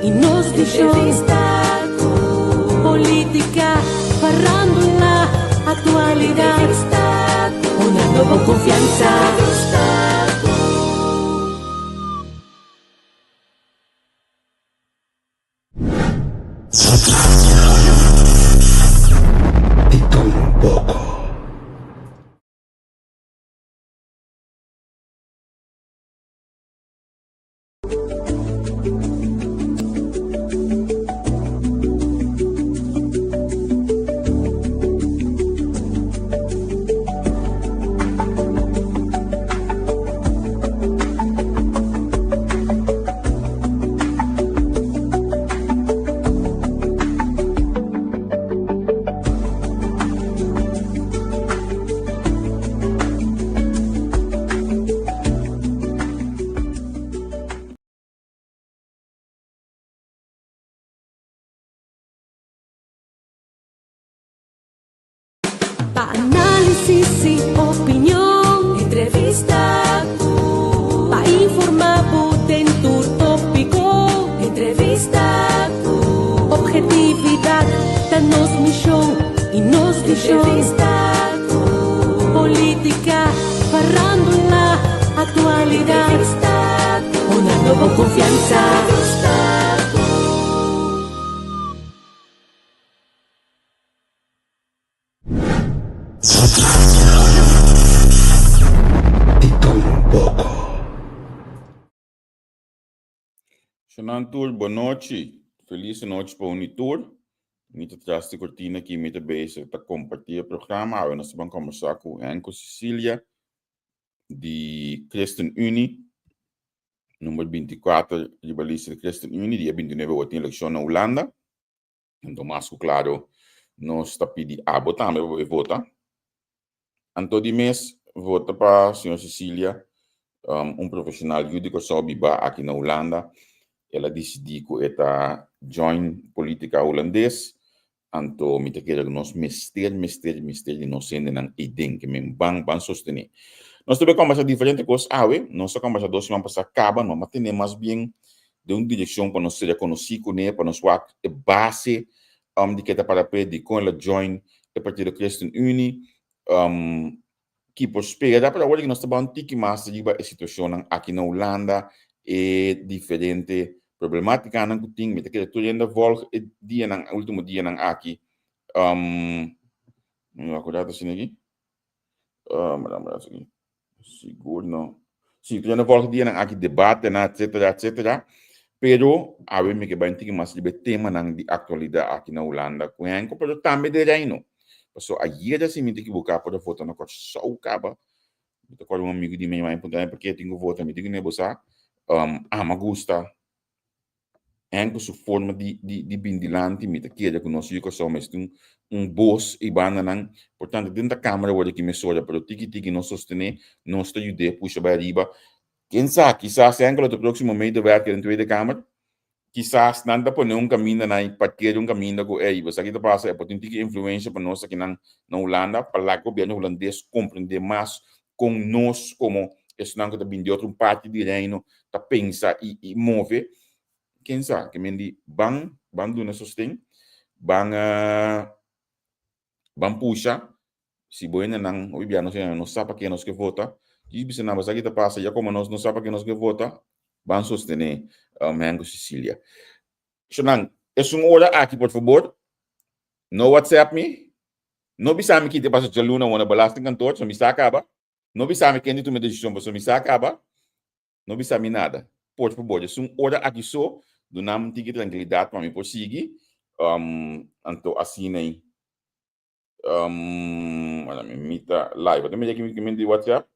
y nos deixou. Política, farándula, actualidad, una nueva confianza. Y todo un poco. Análisis y opinión, entrevista, pa informar en tu tópico, entrevista, objetividad, danos misión y nos deixou. Política, farándula, actualidad, una nueva confianza. Y todo un poco. Xanantur, boa noite. Feliz noite para o Unitur. Niet atrás de cortina aqui, met bezig te compartilhar o programa. Nós vamos conversar com Henko Cecília, de ChristenUnie, número 24, de balista de ChristenUnie, dia 29 vota em eleição na Holanda. Então, mais claro, nós está pedindo a votar, mas vou votar. Então, de mês, vota para a senhora Cecília, profissional jurídico só biba aqui na Holanda. Ela decidiu que ela join política holandês. Então, me quero que nós mistério, nós ainda não idem que me bang sostener. Nós também conversamos diferentes coisas, nós conversamos 2 semanas para acabar, mas temos mais bem de uma direção para nós ser conhecidos, para nós ter a base de que para pedir com ela join a partir da ChristenUnie, que prospera, para agora que nós estamos um mais de a situação aqui na Holanda é diferente. Problemática nang kuting met que tu ainda volg dia nang último dia nang aqui acordado assim aqui assim seguro não sim tu ainda volg dia nang aqui debate na etc pero a ver me que bem tem mais de tema nang de atualidade aqui na Holanda com enco pero também de reino so ayer assim me tem que buscar para foto na coisa só o caba eu tô amigo de mim mais importante porque tenho voto me tem que negociar me gusta enkel su forma di bindilanti mit que que nós eu só mas boss e bananan portanto dentro da câmara onde que me soja pero tiki nós sostener nós te ajude puxa para arriba quem sabe quizás enkel do próximo mês de werk in tweede kamer quizás nada por um caminho na partir caminho com você aqui passa é potente influência para nós aqui na Holanda para lá o governo holandês compreender mais com nós como estão que também de outro parte de reino tá pensa e move quem sabe que mendi bang do nosso sustento bang puxa se boina não o biano se não sabe que nós que vota e bisa na base que passa já como nós não sabe que nós que vota bang sostener Henko Cecília Xanan é uma hora aqui por favor no WhatsApp me no bisa me que te passa de luna uma belasting cantor so me acaba no bisa me que tu me decisão so me acaba no bisa me nada por favor é uma hora aqui só do nome de tranquilidade para me prosseguir então assim aí olha me mita live também já que me de WhatsApp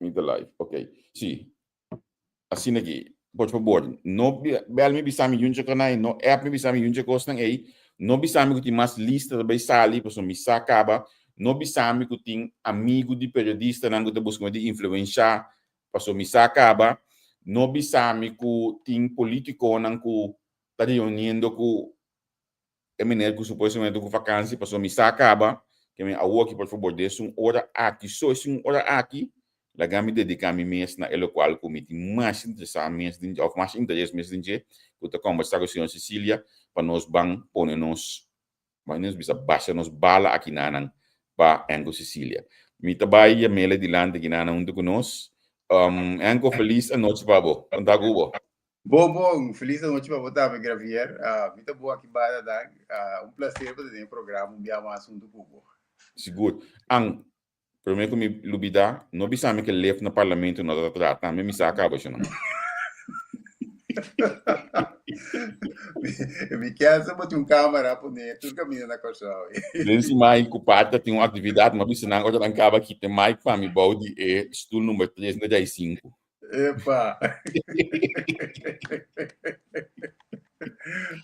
mita live ok sim assim aqui por favor no bel me bisa me junto canai no app me bisa me junto costa aí no bisa me que tem mais lista da bisa ali para me acaba no bisa me que tem amigo de periodista não que busca de influenciar para me acaba no bisami ku ting politiko nang ku tadi uniendo ku eminel ku supostamente ku vacância passou me acaba que me awo aqui por favor desse hora aqui só esse hora aqui Laga me dedicar mi mês na elo qual comiti mais interessante mês din of mais interesse mês din je, que tá conversar com a senhora Cecília para nós bang pone nos bisa baixa nos bala aqui nanang pa Engo Cecília. Mi tabay ya mele dilante ginana unto conosco. Engo feliz a noite babo. Andago Bom, feliz noite para você, meu Gravier. Muito boa aqui, Bada. Prazer para ter um programa, um assunto Google. Seguro. Primeiro que me lubida, não bisa me que leve no parlamento não trata, me misa acaba isso não. Me quer só botar câmera para ver tudo caminho na costa. Desse mais culpado tem uma atividade, mas bisa não agora acaba aqui tem mais para me balde é estudo número 305. Epa.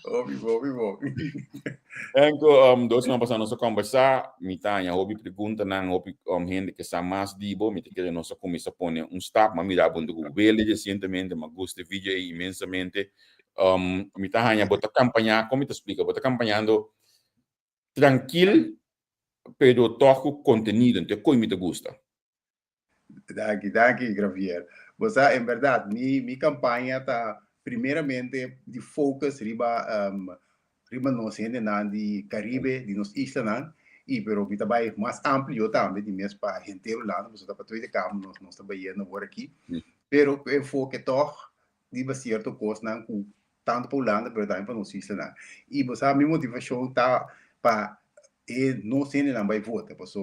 Bom. Então, dois não passando nossa conversa, me tanya, hobby pergunta não, hobby gente que está mais dibo, me que nossa comissão põe stop, mas me dá bom do Google recentemente, mas gosto de vídeo imensamente. Me tanya, bota campanha, como te explica, bota campanhando tranquilo, pero toco conteúdo, então como me te gusta. Daqui, Gravier. Você, em verdade, minha campanha está primeiramente de focus riba nós gente de Caribe, de nos islas, e pero me também mais amplo também de mesmo para inteiro lá, você está para todo campo nós trabalhando agora aqui, pero o foco toch de certo coisa não tanto para Holanda, pero também para nos islas. E você a minha motivação tá para nós gente não vai votar, porque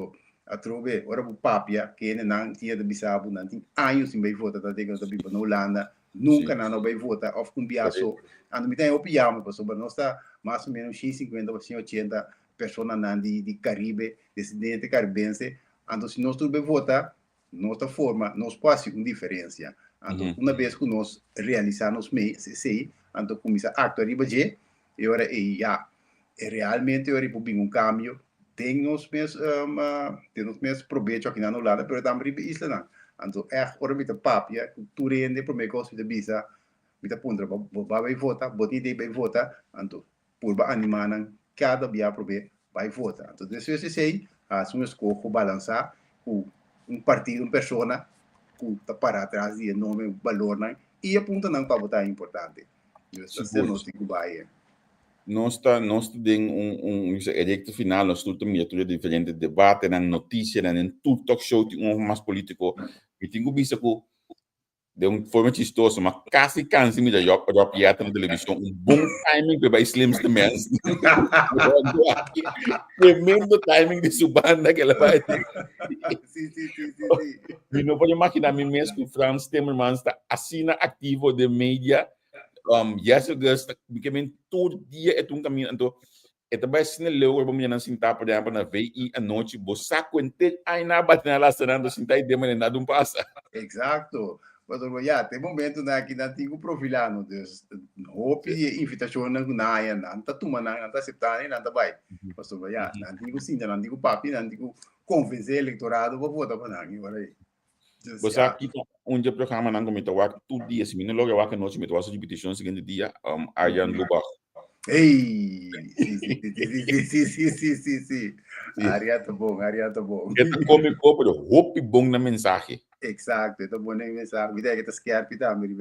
a trove ora o papia que não tinha de bisabu não tem anos em vai votar, tá tendo também para Holanda. Nunca não vai votar ou com biaço. Ando me tem opinião, pessoal, mas nós está mais ou menos 50 ou 80 pessoas de Caribe, descendente caribense. Ando se nós tudo votar, nossa forma, nós faz uma diferença. Ando uma vez que nós realizamos sei, ando começa a actuar riba e ora realmente ora por cambio. Tem nos mesmos proveito aqui na Holanda, mas também riba isla. Então, ora me papia, tu rende para me coisa de visa, me pondra, vai votar, boti de vai votar, então, por animar cada dia para vai votar. Então, desse eu sei, as minhas coisas balançar, partido, pessoa, que está para trás de enorme valor, e aponta não para votar é importante. Isso é não tem que vai. Nós temos edicto final, nós temos diferentes debates, notícias, tudo talk show, mais político. E tenho visto que, de forma chistosa, mas quase cansa de jogar na televisão. Bom timing para os slims também. Tremendo timing de sua banda que ela vai ter. Sim. E não pode imaginar mesmo que o Franz Timmermans está assina ativo de mídia. Porque todo dia é caminho, então também se não leu para mim não sentar para na VI à noite, você quente aí na batina lá sanando sentar e demora nada passa. Exato. Mas já tem momento que não tem profilando, Deus, hope invitação na área, não tá tomando, não tá aceitar, não tá vai. Mas já não tem sinta, não tem papi, não tem convencer eleitorado para votar para não, agora aí. Você aqui dia programa não comenta o todo dia, se não logo a noite me toa de petição seguinte dia, Arjan Lubach. Ei, sim. Ariato bom. É como copro, hope bom na mensagem. Exato, é bom na mensagem. Vida que tá scared pita, me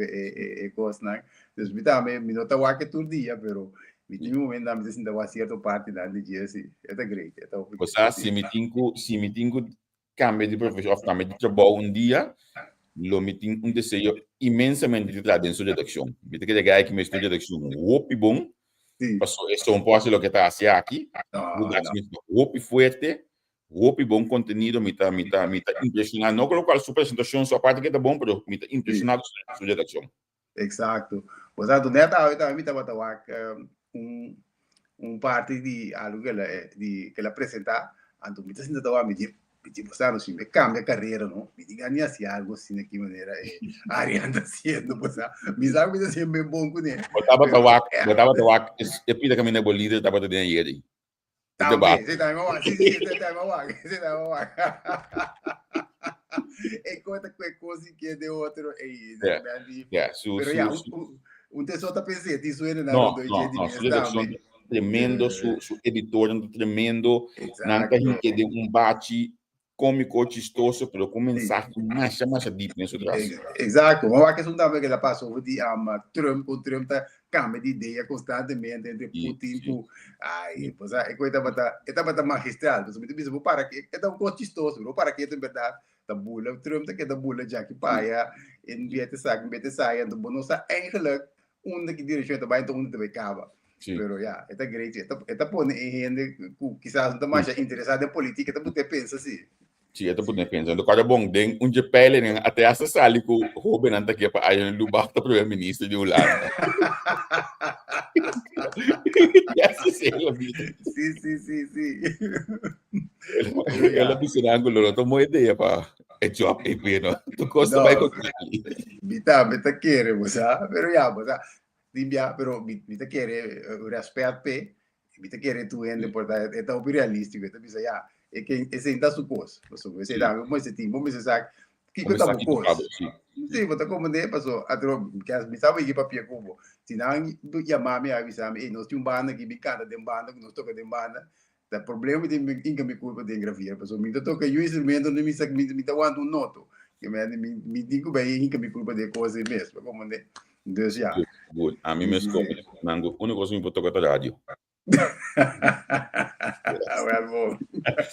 coisa, né? Então, pita me nota o que todo dia, pero me tem momento da me sinta uma certa parte da dia assim. É great, é tão. Você se me tingo cambio de profissão, cambio de trabalho dia, lo me tingo desejo imensamente de trazer dentro da redação. Me tem que chegar aqui me estudo redação, hope bom. Passou, isso é posto que está assim aqui. Hope forte, hope bom conteúdo, me tá impressionado. Não colocar a sua apresentação, sua parte que é bom, mas me tá impressionado com a sua redação. Exato. Portanto, neta, eu me estava parte de algo que ela apresentar, então me está sentindo me tipo, sabe, assim, me cambia a carreira, não? Me diga, nem assim, algo assim, de que maneira a área anda sendo, me sabe que está sendo bem bom com ele. Botava tawac, e pida que a minha bolida estava dentro dele. Também, você tá igual, você tá igual. E conta com a coisa que é de outro, um tesouro tá pensando, isso ele não, tremendo, su editor tremendo, nanta gente de bate cômico, chistoso, pero com mensagem mais deep nesse traço. Exato. Mas a questão também que ela passou de Trump, o Trump tá cambia de ideia constantemente entre Putin com ai, pois é, coisa bata magistral, mas muito bem, para que é tão chistoso, não para que é verdade, tá bula, Trump tá que tá bula já que paia, em vez de sair, então não sa eigenlijk onde que direção tá vai então onde vai cava. Pero ya, esta great, esta pone gente que quizás não mais interessada em política, esta pode pensar assim. Sim, esta pode pensar. Do cara bom, den onde pele nem até essa sali com o Ruben anta aqui para aí no Lubach, o primeiro-ministro de Holanda. Sim. Ela disse na Angola, tomou ideia para é job e pena. Tu gosta vai com ele. Bita querer, moça, pero ya, moça. Dimbia, pero bita querer respeito pe, bita querer tu ende porta, é tão realístico, então bisa ya, é que esse ainda supôs, você dá, mas esse time, mas sabe que que tá supôs. Sim, mas como né, passou, atro, que as bisa vai ir para pia como. Se não, tu chamar-me avisar-me, nós temos banda que bicada de banda, nós toca de banda. O problema de inga me culpa de engravir, pessoal. Me toca o instrumento, não me sabe, me tá um noto. Que me digo bem, inga me culpa de coisa mesmo, como né. Então já. Good. A mim mesmo como nango, única coisa me toca a rádio.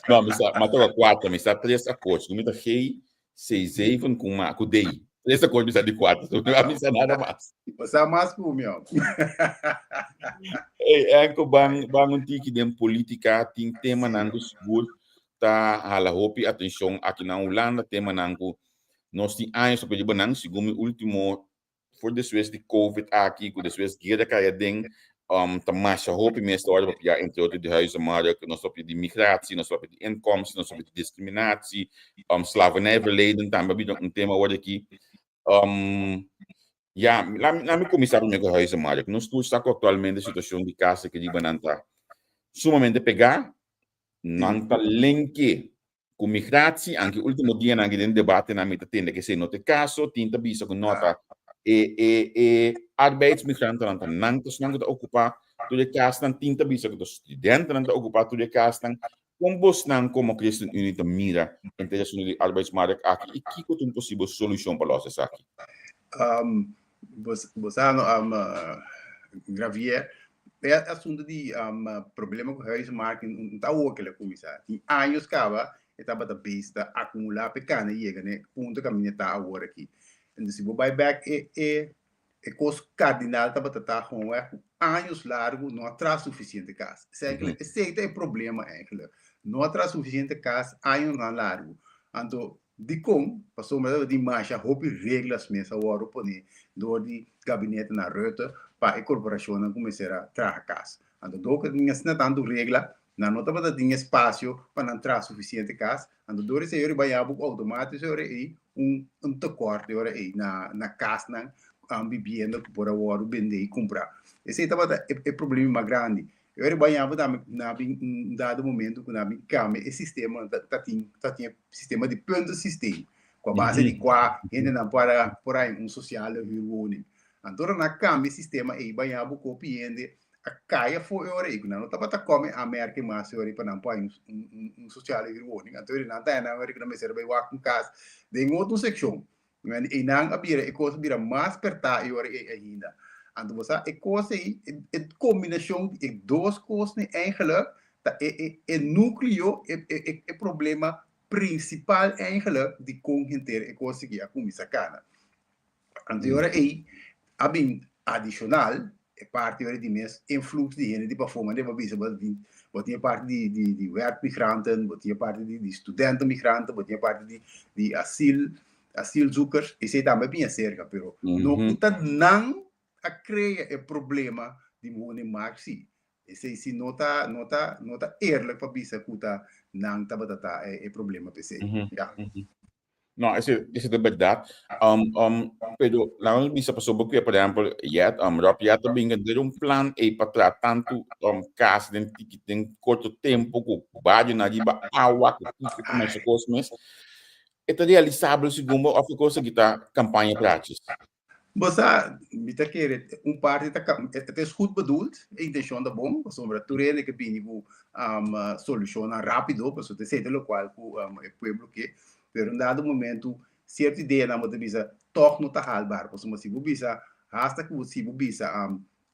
Não, me toca 4, me sabe 3 acordes. Me toca rei, 6 even com dei. 3 acordes me sabe de 4, não me sabe nada mais. Você mais com o meu. É que bang tiki dem política tem tema nango seguro tá hala hopi atenção aqui na Holanda tema nango nós tem anos para de nang segundo último for this vez de COVID aqui com this vez guerra caia den tá mais hopi mesmo hora para entre outros de huizenmarkt nós só de migratie nós só de inkomsten nós só de discriminatie slavernij verleden também um tema hoje aqui ja, laat me começar com o huizenmarkt. Nós estamos atualmente na situação de casa que está sumamente pegar, não está lenque com migração, anche último dia na gente debate na meta tende que se não tem caso, tinta bisa com nota arbeidsmigranten não está ocupar tudo caso não tinta bisa com estudante não está ocupar tudo caso não combos não como Christian Unita mira entre as de arbeidsmarkt aqui e que é possível solução para nós aqui. Você Gravier, é assunto de problema com o huismarkt não está o que ele começar. Em anos cava, estava da besta acumular pequena e chega né ponto que a minha está agora aqui. Então se vou buyback coisa cardinal estava tá com anos largo não traz suficiente casa. Esse é o problema eigenlijk. Não traz suficiente casa anos largo. Então de como passou mais de marcha houve regras mesmo agora poner do de gabinete na Rutte para a corporação começar a trazer casa. Então do que tinha tanto regra não estava tinha espaço para não trazer suficiente casa. Então do que se vai automático aí tecorte aí na casa na vivenda por agora vender e comprar. Esse estava é problema mais grande. Eu banhava na dado momento que na cama esse sistema tinha sistema de ponto sistema com a base de qual ainda não para por aí social reúne. Então na cama esse sistema aí banhava copiando a caia foi hora aí não estava tá come a merca mais hora para não põe social reúne. Então ele não tá na hora que não me serve igual com casa de outra seção. E não a coisa vira mais apertada e hora ainda. Então, você é coisa aí, é combinação de duas coisas, eigenlijk, é núcleo, é problema principal, eigenlijk, de congenter, é coisa que a comissão cana. Então, agora aí, a bem adicional, é parte de mês, influxo de gente, de performance, de babisa, botinha parte de werkmigranten, botinha parte de estudantenmigranten, botinha parte de asielzoekers, e sei também bem cerca, pero não está não a criar o problema de money maxi. Esse se nota eerlijk para bisa kuta não tá é problema PC. Não, esse é verdade. Pero não bisa passou porque por exemplo, Rob também tem plan e para tratar tanto caso de curto tempo com bade na riba água que mais coisas. É realizável segundo a coisa que tá campanha prática. Bossa, mita querer parte é goed bedoeld, a intenção da bom, sobre tu rende que bem soluciona rápido, para você ter lo qual o pueblo que, pero em dado momento certa ideia na moda bisa toch no tahalbar, porque se você bisa hasta que você bisa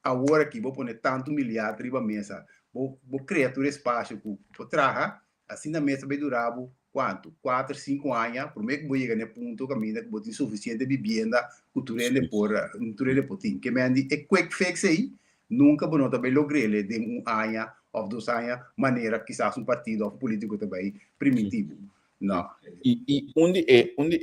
agora que vou pôr tanto milhar riba mesa, vou criar todo espaço que vou traga, assim na mesa vai durar quanto? 4, 5 anos, por meio que vou chegar no ponto caminho que vou ter suficiente vivenda, cultura por tim. Que me andi é quick fix aí, nunca vou notar bem logrele de ano ou 2 anos, maneira que quizás partido ou político também primitivo. Não. E onde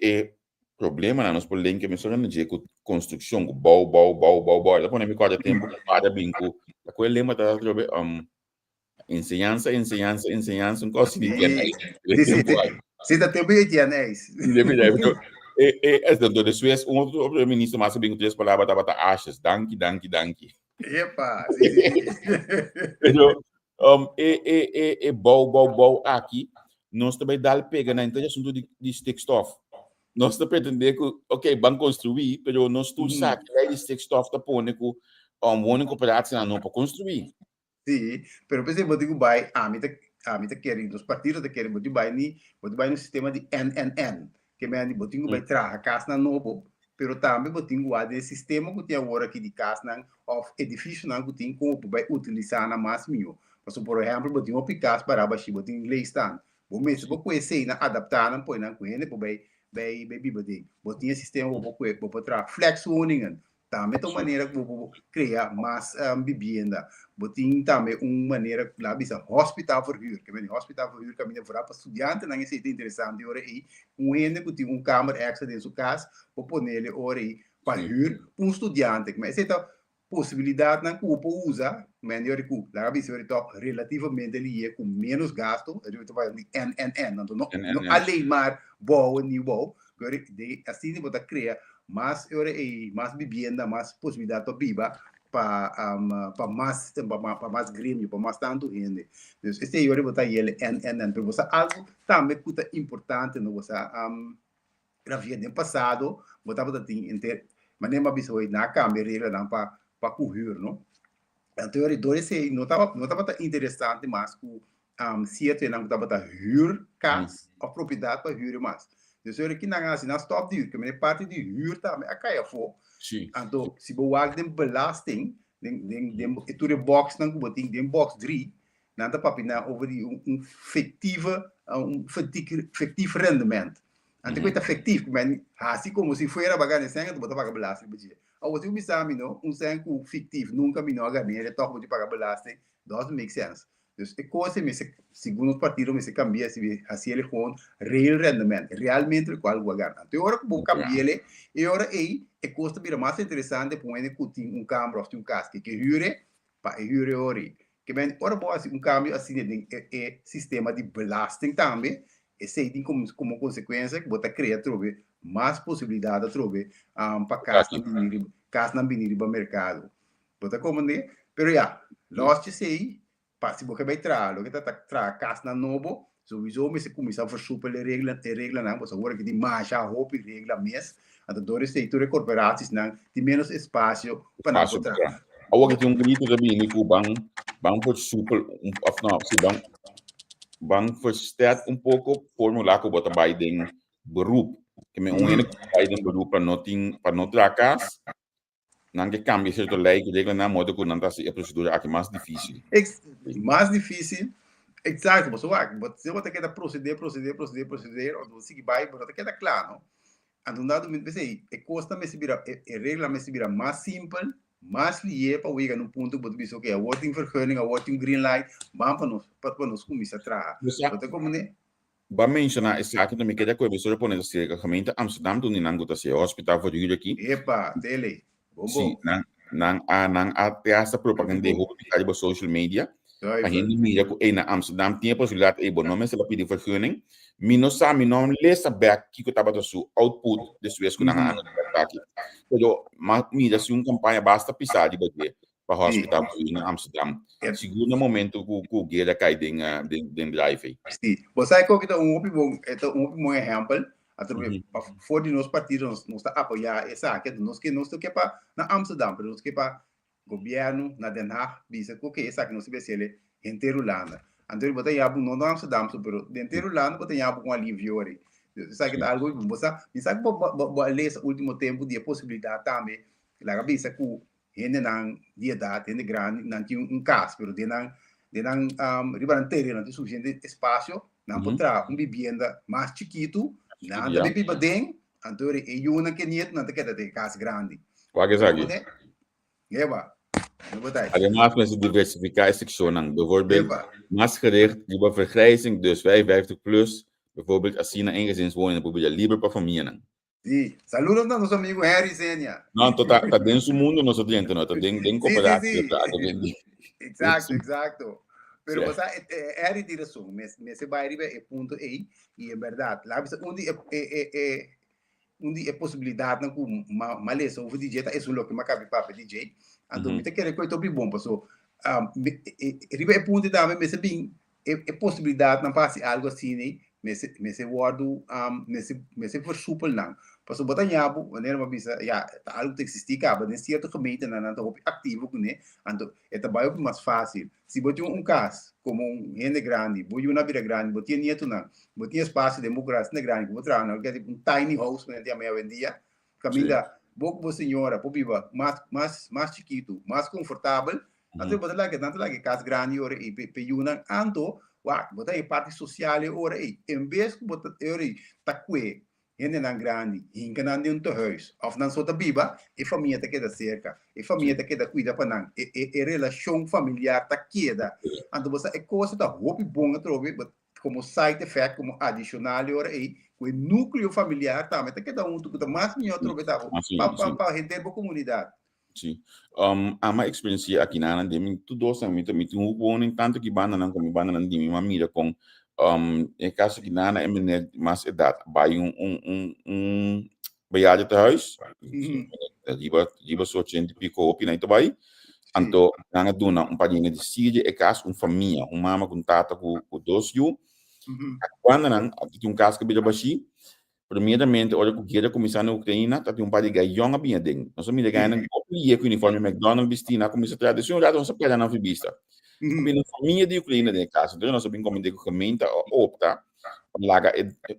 é problema na nos problema que me sorrindo de construção, bau, da pone me corda tempo para brinco, a coisa lembra da trobe ensinança, um coisa de Se dá tempo de anéis. É do Suez, outro ministro mais bem três palavras tava achas, danke. Epa, Então, bau aqui, nós também dá pega na interação de stickstoff. Nós estamos pretendendo que, ok, vamos construir, mas nós tu sabe que de stickstoff tá pondo que uma cooperação não para construir. Sim, pero pensei que digo vai, a mim tá querendo, os partidos tá querendo, vai no sistema de NNN, que me andi botinho vai trazer a casa na novo, pero também botinho a de sistema que tem agora aqui de casa na of edifício na que tem como vai utilizar na mais mil. Por exemplo, botinho o picas para baixo, botinho lei stand. Bom, mesmo vou conhecer na adaptar na põe na coene, vai botinho. Botinho sistema vou trazer flex warning. Também tem uma maneira que vou criar mais vivenda. Botinho também uma maneira que lá bisa hospital for huur. Que hospital for huur caminha para estudante, não é isso interessante ora aí. Ende que tem câmara extra dentro da casa, vou pôr nele ora aí para huur estudante. Mas essa possibilidade não cupo usa, mas eu recuo. Lá bisa relativamente ali com menos gasto, eu estou falando de NNN, não além mais boa nível, assim você cria mais vivenda, mais possibilidade para viver para mais grêmio, para mais tanto gente. Então, esse aí eu botar ele NNN, para você algo também que é importante no você na vida do passado, botar mas nem mais isso na câmera regra não para correr, não? Então eu esse não estava interessante mais que se eu não estava huur casa, a propriedade para huur mais. Dus eu aqui na stop de huur, que é parte de huur também, a caia for. Então, se você olhar de belasting, de box não botem de box 3, não dá para pinar over fictivo rendimento. Então, que é fictivo, assim como se fosse bagagem sem, tu botar pagar belasting, bedia. Ou se você sabe não, sem fictivo nunca me não ganha, ele toca de pagar belasting, doesn't make sense. Dus é coisa segundo o partido, se cambia, se assim ele com real rendimento, realmente o qual vai ganhar. Então, agora que vou cambiar ele, e agora é coisa bem mais interessante, para ele câmara ou casca, que jure, para jure ori. Que bem, agora vou assim câmbio assim de sistema de belasting também, e se tem como consequência que bota criar mais possibilidade de para casa não vir para mercado. Bota como né? Pero nós sei se você vai trazer, o que está casa na novo, sowieso se começar a versoepelen regla não, você agora que tem mais roupa e regla mesmo, então door is de corporaties não tem menos espaço para não trazer. Agora que tem grito também no Cuba, vamos por super, não, se vamos versterkt pouco formular que bota Biden beroep, que me Biden beroep para não trazer casa. Não que cambie certo lei que regla na modo que não está a procedura aqui mais difícil. Mais difícil, exato. Você vai ter que proceder, ou você vai, você tem que estar claro. Então, dado momento, você custa me se vira, regla me se vira mais simples, mais lié para chegar no ponto que você diz, ok, a working vergunning, a working green light, vamos para nós começar a trabalhar. Você como né? Vamos mencionar esse aqui também que é coisa sobre poner assim, a gemeente Amsterdam do ninango tá se hospital for huur aqui. Epa, dele. Sim, nang até essa propaganda de roupa social media. A gente mira que na Amsterdam tinha possibilidade de nome se ela pedir vergunning. Minus sabe não lê saber que estava do seu output de Suez que não aqui. Então, mas mira se campanha basta pisar de bater para o hospital na Amsterdam. Segundo momento que o guia cai dentro drive. Sim, você é que um bom exemplo. Voor die nos partido nos está apoiar essa que nos que para na Amsterdam, pero nos que para governo na Den Haag, bisa que essa que nos se ele inteiro landa. Então botar já não na Amsterdam, pero inteiro landa botar já com alívio ori. Sabe que algo você sabe ler último tempo de possibilidade também. Lá bisa que gente não dia data, gente grande, não tinha casa, pero de não riba terreno, não tem suficiente espaço, não pode ter vivienda mais chiquito. Não, também pipa den, então é uma que não tem que ter casa grande. Qual que é isso? É, ba. Además, mensen diversificar is sectionen. Bijvoorbeeld, massgerecht, lieber vergrijzing, dus 55 plus. Bijvoorbeeld, als je naar eengezinswoning, dan probeer je liever para família. Sim, saludos a nosso amigo Harry Senia. Não, tá dentro do mundo nosso dentro, não, tá dentro cooperativa. Exato. Pero você é direção, mas você vai arribar é ponto aí e é verdade. Lá você onde é possibilidade não com maleza o DJ tá é só que macabe para DJ. Então me quer que eu tô bem bom, passou. Arriba é ponto também, mas bem é possibilidade não passe algo assim, né? Mas guardo mas for super não. Passou botar nhabo, maneira uma bisa, já algo que existe acaba, nem certo gemeente não tá ativo com né. Então é trabalho mais fácil. Se botar caso como gente grande, botar uma vida grande, botar nieto não, botar espaço democrático grande, botar não, que tiny house, né, de meia vendia, caminha, boa senhora, por viva, mais chiquito, mais confortável. Então botar lá que casa grande ora e peiuna, anto, botar a parte social ora e em vez que botar ora tá que gente não grande, hinca não dentro do huis, of não só da biba, e família tá queda cerca, e família tá queda cuida para não, e relação familiar tá queda. Então você é coisa tá roupa bom trobe, como side effect, como adicional ora aí, o núcleo familiar também tá queda tudo mais melhor trobe tá para gente da comunidade. Sim. A minha experiência aqui na Andem, tudo isso me woning tanto que banda não como banda não de minha mira com em caso que na é mais idade, vai bejaarde thuis, liever soort gente pico op in bij. Anto nanga duna paginha de side é caso família, mama com tata com dois you. Quando não, tem caso que bela baixi. Primeiramente, olha que queira começar na Ucrânia, tá tem pai de gaião a binha ding. Nós me ligar na copia com uniforme McDonald's vestina, começa a tradição já não se pega na vista. Binnen família de Ucrânia de casa, então nós bem como de gemeente opta, laga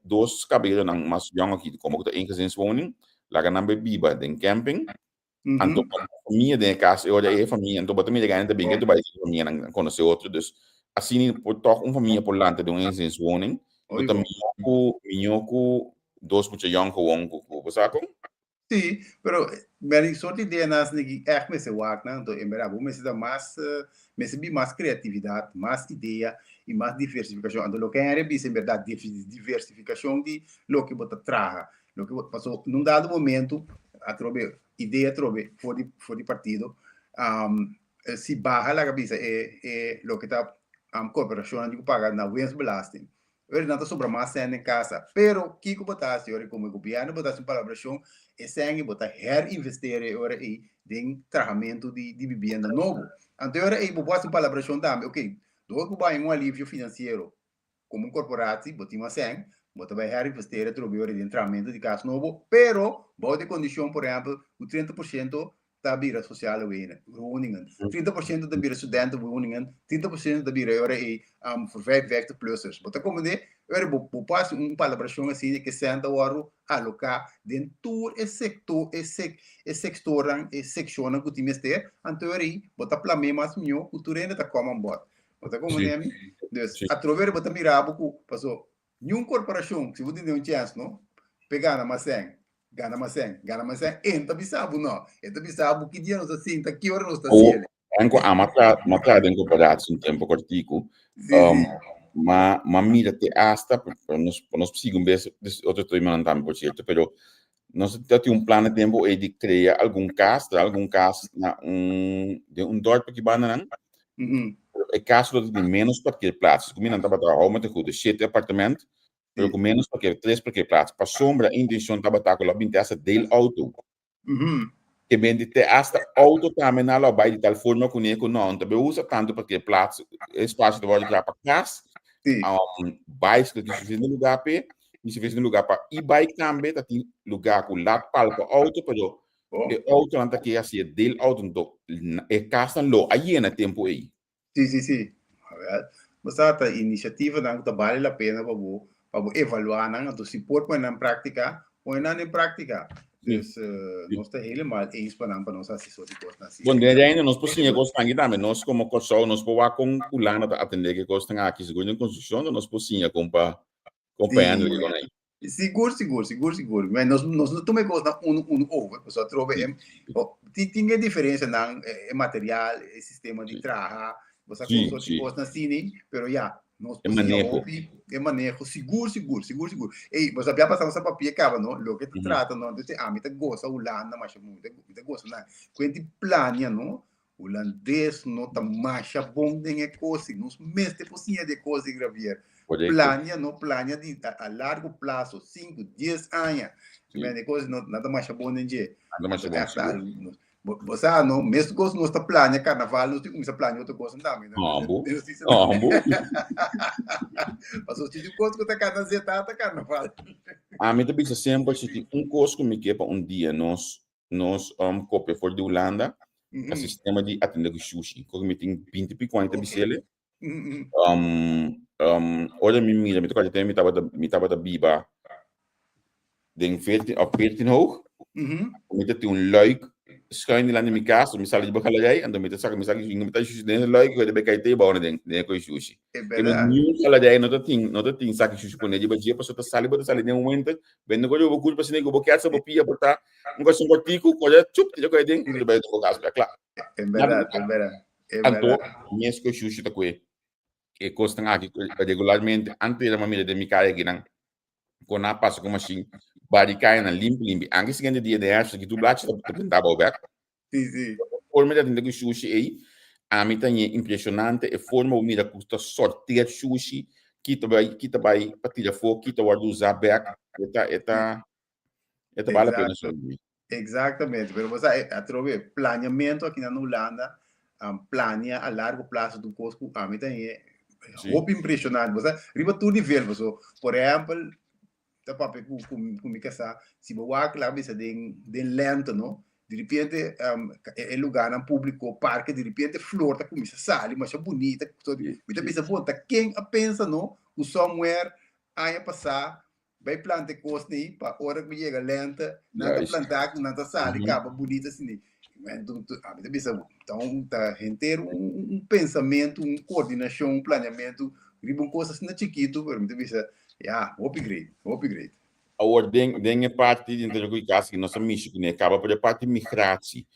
dois cabelos não mas jong aqui como que em gezinswoning, laga na bebiba den camping. Anto família de casa, olha aí família, então bota me ligar na bem que vai família não conhecer outro, dus assim por toque família por lá de gezinswoning, bota minhoco dois muito jong gewoon com saco. Sim, pero mas só de ideia nas que é que se work, né? Então, em verdade, vamos dar mais criatividade, mais ideia e mais diversificação. Então, o que é em verdade diversificação de lo que você traz, lo que passou num dado momento a trobe ideia trobe for de partido, se barra a cabeça é lo que está cooperação de pagar na wensbelasting. Ele não está sobre mais cena em casa, pero que botar senhor como governo botar sem colaboração é sangue botar reinvestir agora aí em tratamento de vivenda novo. Então agora aí botar sem colaboração também, ok? Do que vai alívio financeiro como corporativo, botar mais sangue, botar vai reinvestir em tratamento de casa novo, pero botar condição, por exemplo, o 30% da bira social woningen, 30% da bira studenten woningen, 30% da bira ora e voor 55 plussers. Wat dan komen de ora bopas colaboração assim que senta ora alocar dentro sector secção que time ter, então aí bota plame mais melhor, o turenda tá como bot. Bota como né? Dus através bota mirar pouco, passou nenhuma corporação, se você tem chance, não? Pegar na maçã Gana masen, enta bisabu no, enta bisabu que dia nos assim, tá que hora nos tá ciele. Anco matra dentro pedaço um tempo cortico. Ma mira te hasta para nos sigam bem outro tema não também por certo, pero nós temos plano de tempo de criar algum caso na de dorp que banda não. É caso de menos para que plaats, como não tá para trabalhar, mas tem de 7 apartamento. Pero com menos porque 3 parqueplaats. Para sombra, a intenção estava com a bintessa dele auto. Que bem de ter esta auto também na loja de tal forma que não também usa tanto parqueplaats, espaço de volta para casa, bicycle que se no lugar p, se fez no lugar para e-bike também, tá tem lugar com lat palco auto, pero Oh, e auto anta que assim del auto do e casa lo aí na tempo aí. sim. A ver, mas a iniciativa não tá vale a pena para evaluar não, do suporte põe na prática, põe na em prática. Dus nós está helemaal eens para nós assessor de costa assim. Bom, desde ainda nós possíamos gostar aqui também, nós como corso, nós podemos com o lana para atender que gostam aqui, segundo a construção, nós possíamos acompanhando ele aí. Seguro. Mas nós não tomamos coisa um over, só trove tem diferença na material, sistema de trabalho, você consegue coisa assim, pero já nós manejo seguro. Ei, você já passou essa papia acaba, não? Lo que te trata, não? Então, a mim te gosta o landa, mas muito te gosta, não? Quando plania, não? O landês não tá mais bom nem coisa, nos meses possível de coisa gravier. Plania de a largo prazo, 5, 10 anos. Mas coisa não nada mais bom nem je. Nada mais bom. Você não, mesmo coisa não está plania carnaval, não tem como plania outra coisa também. Ambo. Mas o tipo de coisa que tá cada zetata carnaval. A mim também sempre se tem coisa que me quer para dia nós copia for de Holanda, o sistema de atender sushi, que me tem 20 e 40 bicele. Olha me toca até me tava da biba den 14 op 14 hoog. Me tem luik schuin die land in mijn kaas, me sala de bacalhau en dan met saca me saca me tá sushi den luik que de becai te bom den com sushi. Que me new bacalhau não tem saca sushi por nele dia para só sala de momento, vendo que eu vou curtir para se nego boquete essa bopia botar um gosto cortico, coisa chup, eu coisa den de vai do caso, é claro. É verdade. Então, minhas coisas sushi tá com que costam aqui regularmente antes da família de Micaia aqui não quando a passa com a machine baricai na limpo anche se dia de acho que tu blate tá tentava o back sim por meio de sushi aí a mim tá impressionante a forma como mira custa sortear sushi que vai partilha fogo que tá guarda usar back eta vale a pena exatamente pero você atrove planeamento aqui na Holanda plania a largo prazo do custo a mim tem roupa impressionante, você riba tudo nível, você, por exemplo, tá para com casa, se você vai lá bisa den lento, não, de repente é lugar na público, parque, de repente flor tá começa sali, mas é bonita, você pensa volta quem a pensa, não, o somewhere aí passar vai plantar coisa aí para hora que chega lenta, nada plantar, nada sali, acaba bonita assim. Então, tá ter pensamento, coordenação, planeamento, riba coisas na chiquito, para mim bisa, upgrade. A ordem é parte dentro do caso que nossa missão que acaba por parte migratie.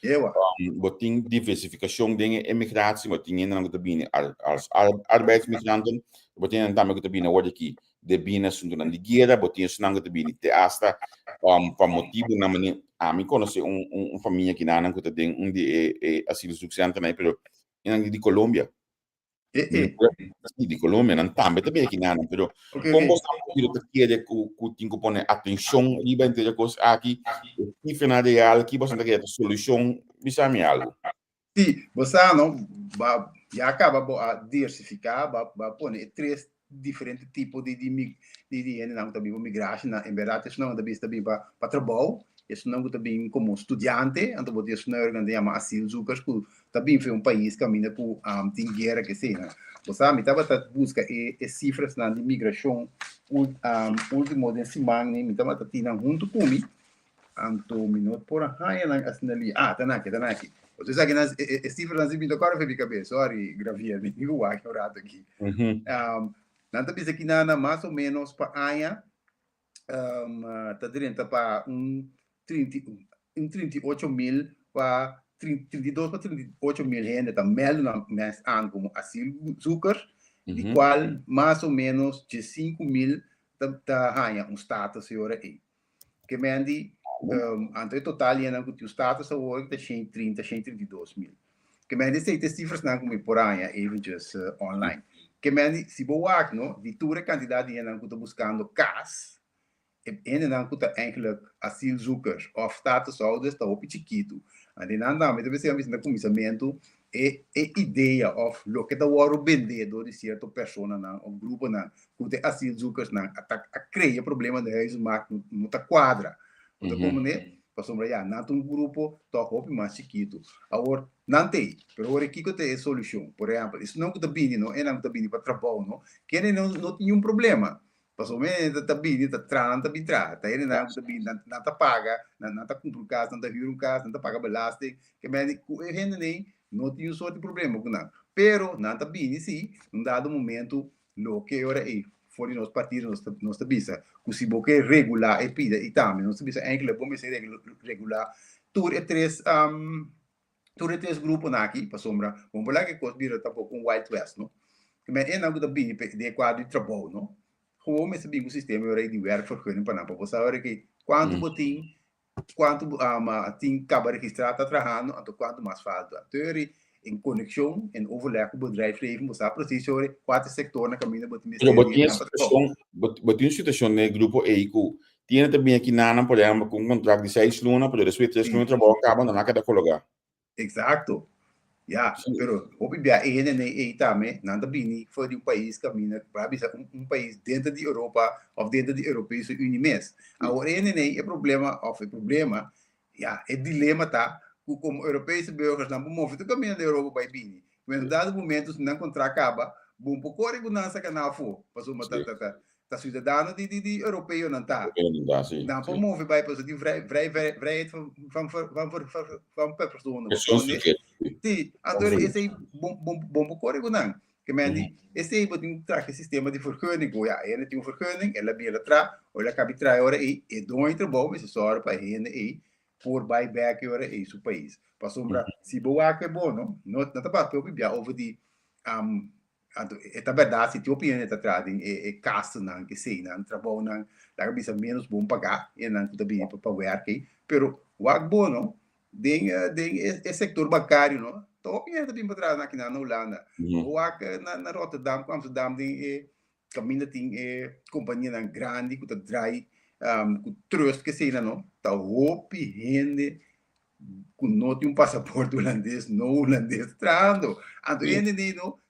Botin diversificação de emigratie, botin ainda não também als arbeidsmigranten, botin ainda também também hoorde aqui de bina sundu na guerra, botin sunang também te asta para motivo na maneira a mim conhece família que não que tem de asilo suficiente né, pero de Colômbia. De Colômbia não também aqui não, pero como você não quer que tem que pôr atenção e bem ter coisa aqui e final de algo que você não quer a solução bisa me algo. Sim, você não já acaba a diversificar, vai pôr três diferentes tipos de não também migração, em verdade isso não também para trabalho. Isso não também como estudante, então isso não é organizado asilo zoekers, também foi país que caminha por tem guerra que sei, né? Você me estava busca cifras na imigração último de semana, me estava tendo junto comigo, então minuto por aí na assinali, tá aqui. Você sabe que nas cifras nas vida agora foi cabeça, sorry, gravia, me digo aqui o rato aqui. Não tá pensando que nada mais ou menos para aí, tá dentro para 38 mil para 32 para 38 mil gente está meldendo como asilo zoeker, de qual mais ou menos de 5 mil está status aí. Que mendi, entre total o status hoje está 32 mil. Que mendi se te cifras não como por aí, eventjes online. Que mendi se boa no, de toda quantidade de gente que está buscando casa. En dan kuta eigenlijk asielzoekers of statushouders está op chiquito. En dan dá, mas deve ser um comissamento ideia of lo que tá o vendido de certa pessoa não ou grupo não que tem asilo não a criar problema de isso mas não tá quadra então como né passou já não tem grupo tá roupa mais chiquito agora não tem pero agora aqui que tem a solução por exemplo isso não que tá bem não é não tá bem para trabalho não que não tem problema passou bem tá bem tá trans tá bem trans tá ele não tá bem não tá paga não tá comprar casa não tá hyra casa não tá paga belasting que men gente nem não tinha sorte de problema com nada. Pero, nada bem, sim, num dado momento, lo que ora é, fora nós partidos, nós tabisa, que se você regular e pida e também, nós tabisa, ainda como se regular, tur e três grupos aqui, para sombra, vamos falar que coisa vira tampouco um Wild West, não? Mas é não que bem de quadro de trabalho, não? Como esse bem o sistema ora de work for para não, para você saber que quanto botim quanto tem acaba registrado trabalhando, então quanto mais falta. Teoria em conexão, em overlap com o bedrijf leven, você precisa sobre quatro setores na caminho do Pero botinha situação no grupo EICU, tinha também aqui na por exemplo, com um contrato de 6 lunas, pero depois 3 lunas trabalho acaba não cada colocar. Exato. Ja, pero obviamente aí também, nada bem, foi de país caminha, para país dentro da Europa ou dentro da Europeia Unie mesmo. Agora é problema, é dilema tá, como europeus burgers não movem, caminho da Europa vai bem. Mas em dado momento se não contrato acaba, bom pouco regulança que não for, passou uma tá cidadano de europeu não tá. Não para mover vai para de vrijheid van personen. Sim, agora esse bom pouco não. Que men esse é um traje sistema de vergunning, ja, ene tem vergunning, ela bem atra, ela cabe trair ora e dois trabalho, isso só para ene e por buyback ora e seu país. Passou para se boa que bom, não tá para eu bibia over de é verdade se tu opinião está atrás é caso não que sei não trabalho não lá bisa menos bom pagar e não também para work, pero o bom não den é setor bancário não tô opinião também para trás aqui na Holanda o na Rotterdam Amsterdam tem caminho tem companhia grande que tá drai com trust que sei não tá opinião com não tem passaporte holandês não holandês trando então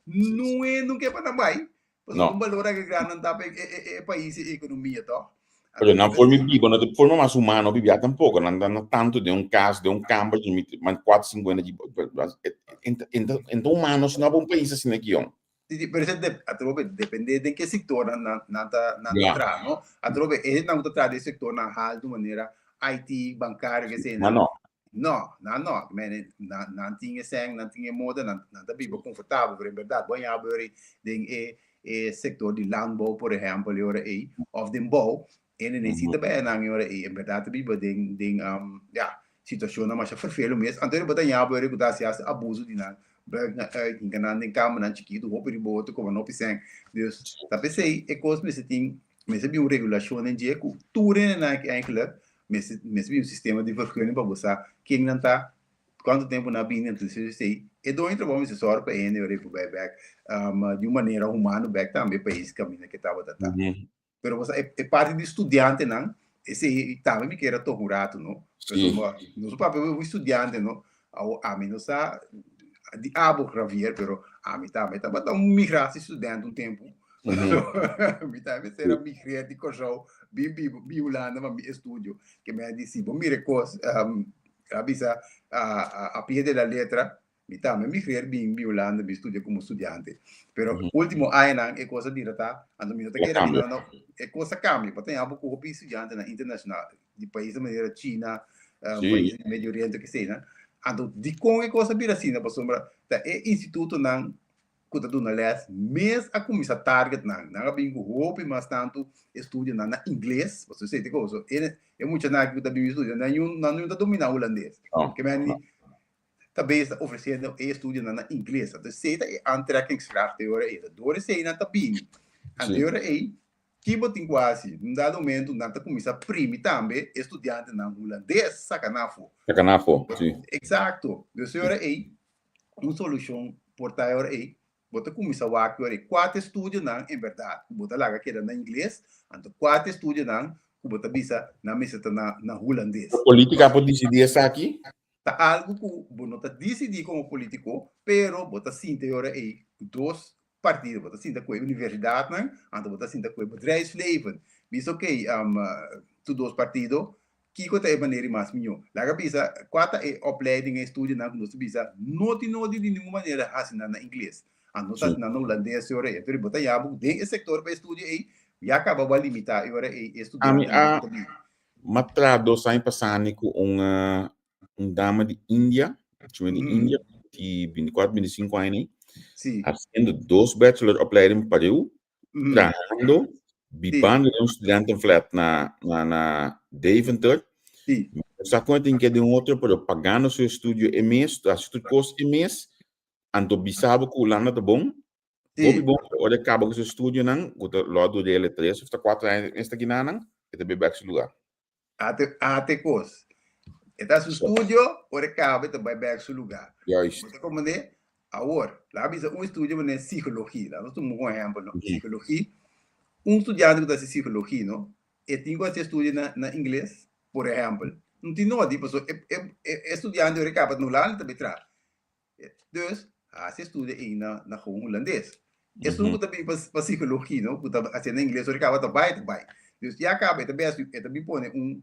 não é para também não valor que grande não dá é país e economia tá Pero não forma vivo, não de forma mais humana, vivia tampouco, não tanto de caso, de campo, de 450 de então humanos não é um país assim aqui, ó. Por isso depende de que setor não tá, não? Atrobe não tá de setor na hal de maneira IT bancário que sei não tinha sang, não tinha moda, não tá bem confortável, por verdade, bom abrir de setor de landbouw, por exemplo, ora aí, of de bouw, necessita bem não ora aí, em verdade, bem situação mais vervelho mesmo, então ele botar abrir que dá se abuso de nada. Enganando em cama, não chiquito, roupa de boto, como não pensei. Deus, tá pensei, é coisa que tem, mas é uma regulação em dia, tudo na mas um sistema de vergonha para você, quem não tá, quanto tempo na bina, então se sei, é do entre bom, se só para ele, eu repo back, de uma maneira humana, back também país caminho que estava tá. Pero você é parte de estudante, não? Esse também me queira tornado, não? Não sou papel um estudante, não? A mim não sa de abo gravier, pero a mim tá migrar estudante tempo. Me tá ser migrar de coisa biolanda mas estúdio que me disse bom mire coisa avisa a pie da letra me tá me migrar biolanda me estudia como estudante pero último ano é coisa direta ando me tá querendo não é coisa cambia para tem abo com estudante na internacional de países da maneira China países do Médio Oriente que sei né ando de com é coisa vira assim para sombra é instituto não kuda do na les mes a começar target na bingo hope mas tanto estuda na inglês você sei que coisa é muito na que também estuda não domina holandês que men também está oferecendo estuda na inglês então sei é aantrekkingskracht teoria é dor sei na também a teoria é que botem quase num dado momento não tá começar prime também estudante na holandês sacanafo sim exato a senhora é uma solução portar é bota começar a aqui quatro estudos não em verdade bota lá que era na inglês então quatro estudos não bota bisa na mesa na holandês política pode decidir essa aqui tá algo que você tá decidir como político, pero você sinta agora aí dois partidos, você sinta com a universidade, né? Então você sinta com o bedrijfsleven. Bis ok, tu dois partidos, que que é maneira mais melhor. Lá bisa, quanta é opleiding e estudo na que nós bisa, não de nenhuma maneira assim na inglês. Não tá na holandês agora, então você já tem esse sector para estudar aí, já acaba a limitar agora estudar. Matrado sai passando com uma dama de Índia, Índia, de 24, 25 anos, fazendo 2 bachelor opleiding em Peru, trabalhando, bibando de estudante em flat na Deventer. Só que tem que de outro, pero pagando seu estudo em mês, a sua custo em mês, então bisabo que o lana tá bom. Bom, olha acaba com seu estudo não, o lado dele 3 ou 4 anos esta aqui não, é também bachelor lugar. Até coisa. Então, o estúdio, o recado também vai para o lugar. Você como né? Agora, lá bisa estúdio é psicologia. Lá nós temos um exemplo, não? Psicologia. Estudante que está em psicologia, não? E tem que estudar na inglês, por exemplo. Não tem nada, tipo, estudante o recado no lá também traz. Então, se estuda aí na holandês. Estudo também para psicologia, não? Que está fazendo inglês o recado também. Então, já acaba, também põe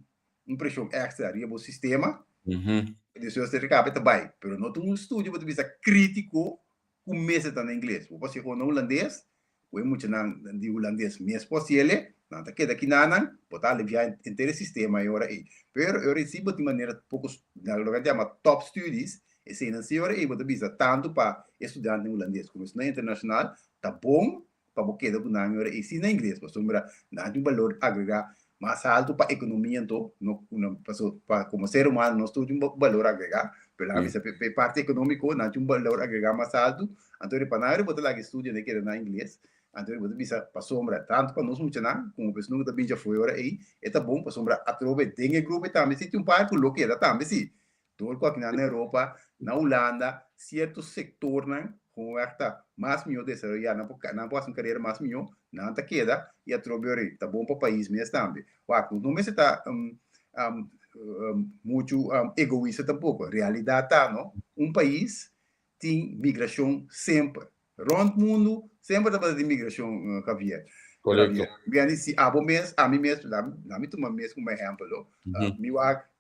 pressão extra no sistema. Então, você acaba também. Mas não tem estúdio para ser crítico começa a em inglês. Você ou no holandês, ou muito de holandês mesmo possível, não está aqui daqui nada, pode aliviar inteiro sistema agora aí. Mas eu recebo de maneira poucos, na que chama top studies, e se não se agora aí, você bisa tanto para estudante em holandês como na internacional, tá bom para você que não agora e se na inglês, para sombra não tem valor agregado mais alto para a economia, então, para como ser humano, nós temos um valor agregado, pela parte econômica, não tem um valor agregado mais alto, então, para nada, você lá que estuda na inglês, então, você bisa para sombra, tanto para nós funcionar, como a pessoa que também já foi agora aí, é tá bom para sombra, a tropa tem grupo também, se tem um par que lo que também, sim, todo aqui na Europa, na Holanda, certo setor, né? Com esta mais melhor desarrollar na próxima carreira mais melhor, não tá queda e a trobeira tá bom para o país mesmo também. Não me está muito egoísta tampouco. Realidade tá, não? País tem migração sempre. Rond mundo sempre tá fazendo migração, Javier. Correto. Se a mim mesmo, lá me toma mesmo como exemplo.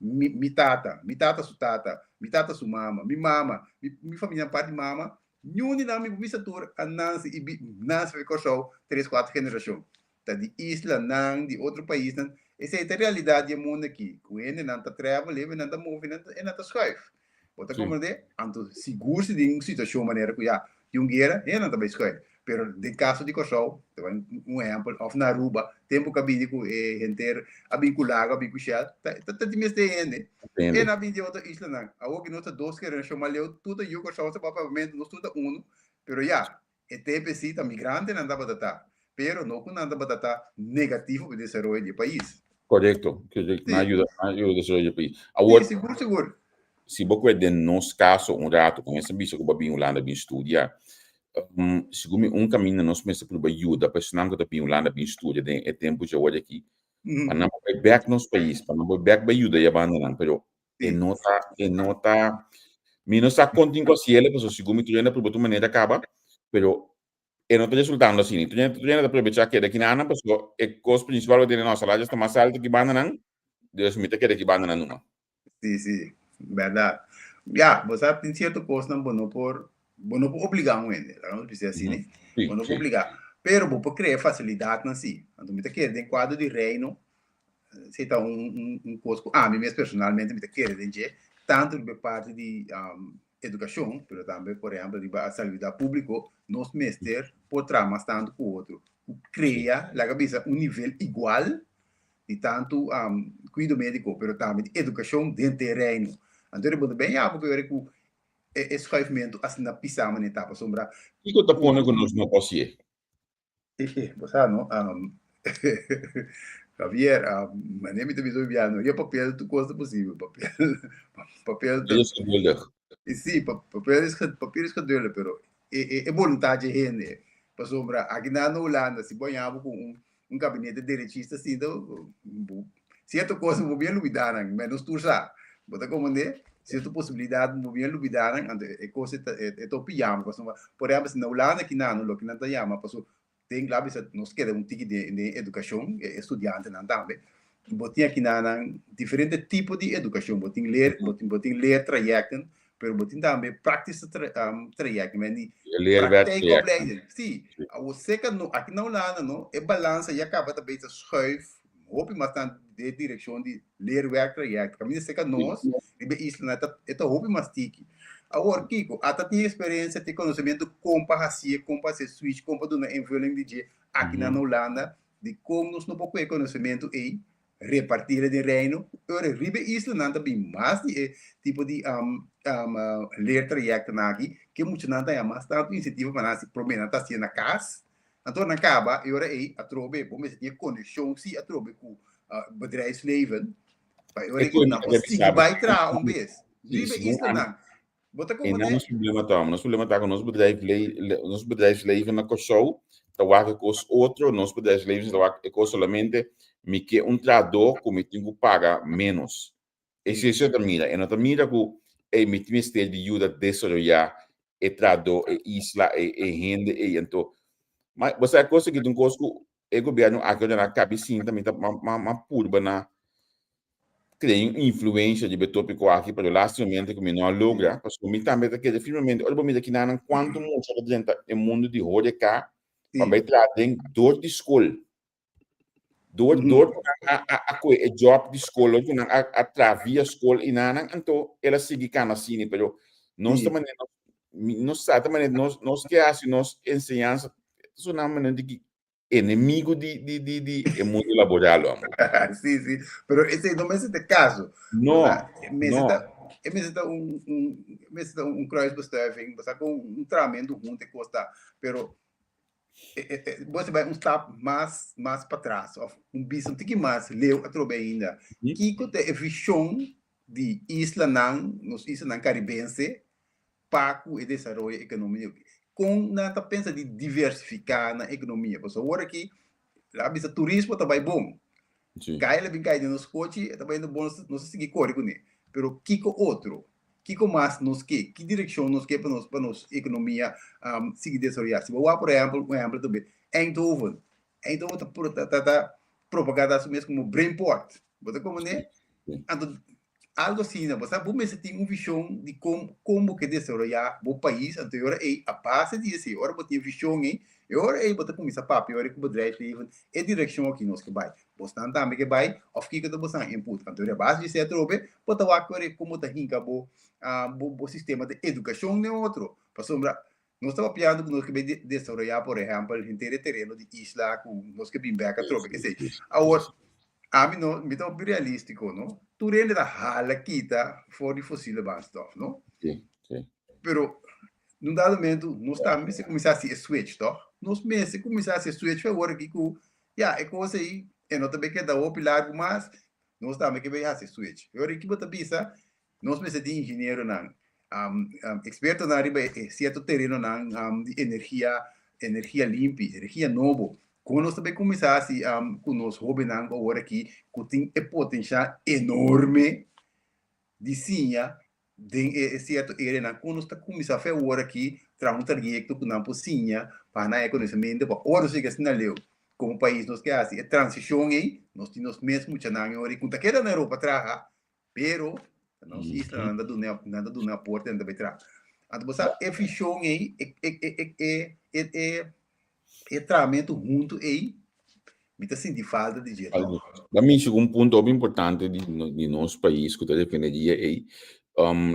Mi tata su tata, mi tata su mama, mi mama, mi família parte de mama. Nenhum de nós me visitou a Nancy e Nancy ficou só 3, 4 gerações. Tá de isla, não, de outro país, não. Essa é a realidade do mundo aqui. Com ele, não está trabalhando, não está movendo, não está escrevendo. Você compreende? Então, seguro-se de uma situação maneira que já de guerra, não está bem escrevendo. Pero de caso de Kosovo, exemplo, of na Aruba, tempo que habita com gente a vincular, a vincular, tá de mês de gente. E na vinda de outra isla, não. A outra nota 2 que chama leu, tudo e o Kosovo se provavelmente nós tudo pero já, é tempo sim, tá migrante não dá para datar. Pero não com nada para datar negativo para o desenvolvimento do país. Correto, não ajuda a desenvolver o país. Agora, seguro. Se você é de nosso caso, rato, com essa bicha que o Babinho Holanda vem estudar, segundo caminho nós começamos por ajuda, para senão que o Babinho Holanda vem estudar, é tempo de olhar aqui, para não ir back nos país, para não ir back para ajuda e abandonar, pero não está contando com a cielo, porque segundo tu ainda por outra maneira acaba, pero não está resultando assim, tu ainda aproveitar que daqui na porque o custo principal de nossa salário está mais alto que abandonar, Deus me que daqui abandonar numa. Sim, verdade. Já, você tem certo custo, não por obrigar ainda, vamos dizer assim, né? Não por obrigar. Pero por criar facilidade assim. Então, me quer de quadro de reino, se tá custo, mim mesmo personalmente me quer de tanto de parte de educação, pero também, por exemplo, de saúde pública, nós mestres por tramas tanto com o outro. Cria, la cabeça, nível igual de tanto cuidado médico, pero também de educação dentro do terreno. Então, eu bem, porque eu recuo escrevimento assim na pisama na etapa sombra. E que tá pondo que nós não conseguimos? Você não? Javier, mas nem me televisão viano, e papel tu coisa possível, papel. Sim, papel escrever, pero é vontade gente. Para sombra, aqui na Holanda, se banhava com gabinete direitista, assim, então certa coisa vou bem lutar, mas não estou já. Você compreende? se tu possibilidade de mover lubidaran é coisa é to pijama por exemplo se na Holanda que não lo que não tá chama passo tem lá bisa nos queda tique de educação estudante não também botinha aqui na diferente tipo de educação botin ler trajecten pero botin também practice trajecten mas ni praktijk opleiding sim você que aqui na Holanda não é balança e acaba também te schuif hoop maar dan de direção de leerwerk traject caminho seca nós ribe isla eta hoop mas tiki agora Kiko até tinha experiência de conhecimento compa se switch compa do na invulling de aqui na Holanda de como nós não pouco conhecimento e repartir de reino ora ribe isla não também mais de tipo de leer traject na aqui que muito não tem mais tanto incentivo para se promena tá se na casa então, na caba, eu era aí, a trobe, bom, mas tinha conexão, sim, a trobe com bedrijfsleven. Eu era que não, se vai trazer vez. Vive isso, não. Bota como é. Nós problema tá com nós bedrijfsleven na show, tá o com os outros, nós bedrijfsleven tá com somente me que trador como tenho que pagar menos. Esse é a mira. E não mira que me tem este de ajuda desenvolver e trador e isla e rende e então mas você é coisa que tem coisa que o governo aqui na cabecinha também tá uma purba na tem influência de betópico aqui para o lastimento que não logra porque o mim também tá que firmemente olha para mim aqui não quanto muito dentro do mundo de roda cá para trazer dor de escola dor a job de escola que não atravia escola e não então ela sigue cá assim pero nós também nós também nós que assim nós ensinança sonamente de inimigo de mundo laboral, amor. Sim, sim. Pero esse não é este caso. Não. Mas um kruisbestuiving, você com tratamento junto custa, pero você vai stap mais para trás, um tique mais leu a trobe ainda. Kiko te visão de isla nos isla caribense, para o desenvolvimento econômico. Com nada pensa de diversificar na economia, porque agora aqui lá bisa turismo também bom, cai bem cai nos coches também no bom não se seguir corre com ele, pero kiko outro, kiko mais nos que direção nos que para nos economia seguir desenvolver. Se vou por exemplo também Eindhoven tá propaganda assim mesmo como Brainport, você como né? Algo assim, né? Você você tem visão de como que desenvolver o país anterior a base disso. Agora você tem visão aí, agora você começa a papel, agora que o bedrijf é direção aqui nós que vai. Você não também que vai, ou que você input. Anterior a base disso é trobe, você vai agora como tá hinca o sistema de educação é outro. Para sombra, nós estamos piando que nós que desenvolver, por exemplo, o terreno de isla, nós que bem beca trobe, que sei. Agora a mim não me tão realístico, não? Tu rende da hala kita for de fóssil brandstof, não? Sim. Pero num dado momento nós também se começar a se switch, tá? Nós mesmo começar a se switch agora que é coisa aí, e não também que dá o pilar mas nós também que vai se switch. Agora que bota pisa, nós mesmo de engenheiro não, experto na área certo terreno não, de energia limpa, energia nova. Quando nós também começasse com nós hobby agora aqui, que tem potencial enorme de sinha de certo área, quando nós começar a fazer agora aqui, traz um trajeto que não possível para na conhecimento, para agora se que não leu, como país nós que assim, a transição aí, nós temos mesmo já não agora, quando quer na Europa traga, pero nós isla nada do na porta ainda vai trazer. Então você a visão aí é tratamento junto aí, me está sentindo falta de jeito. Para mim chegou ponto bem importante de nosso país que está defenderia é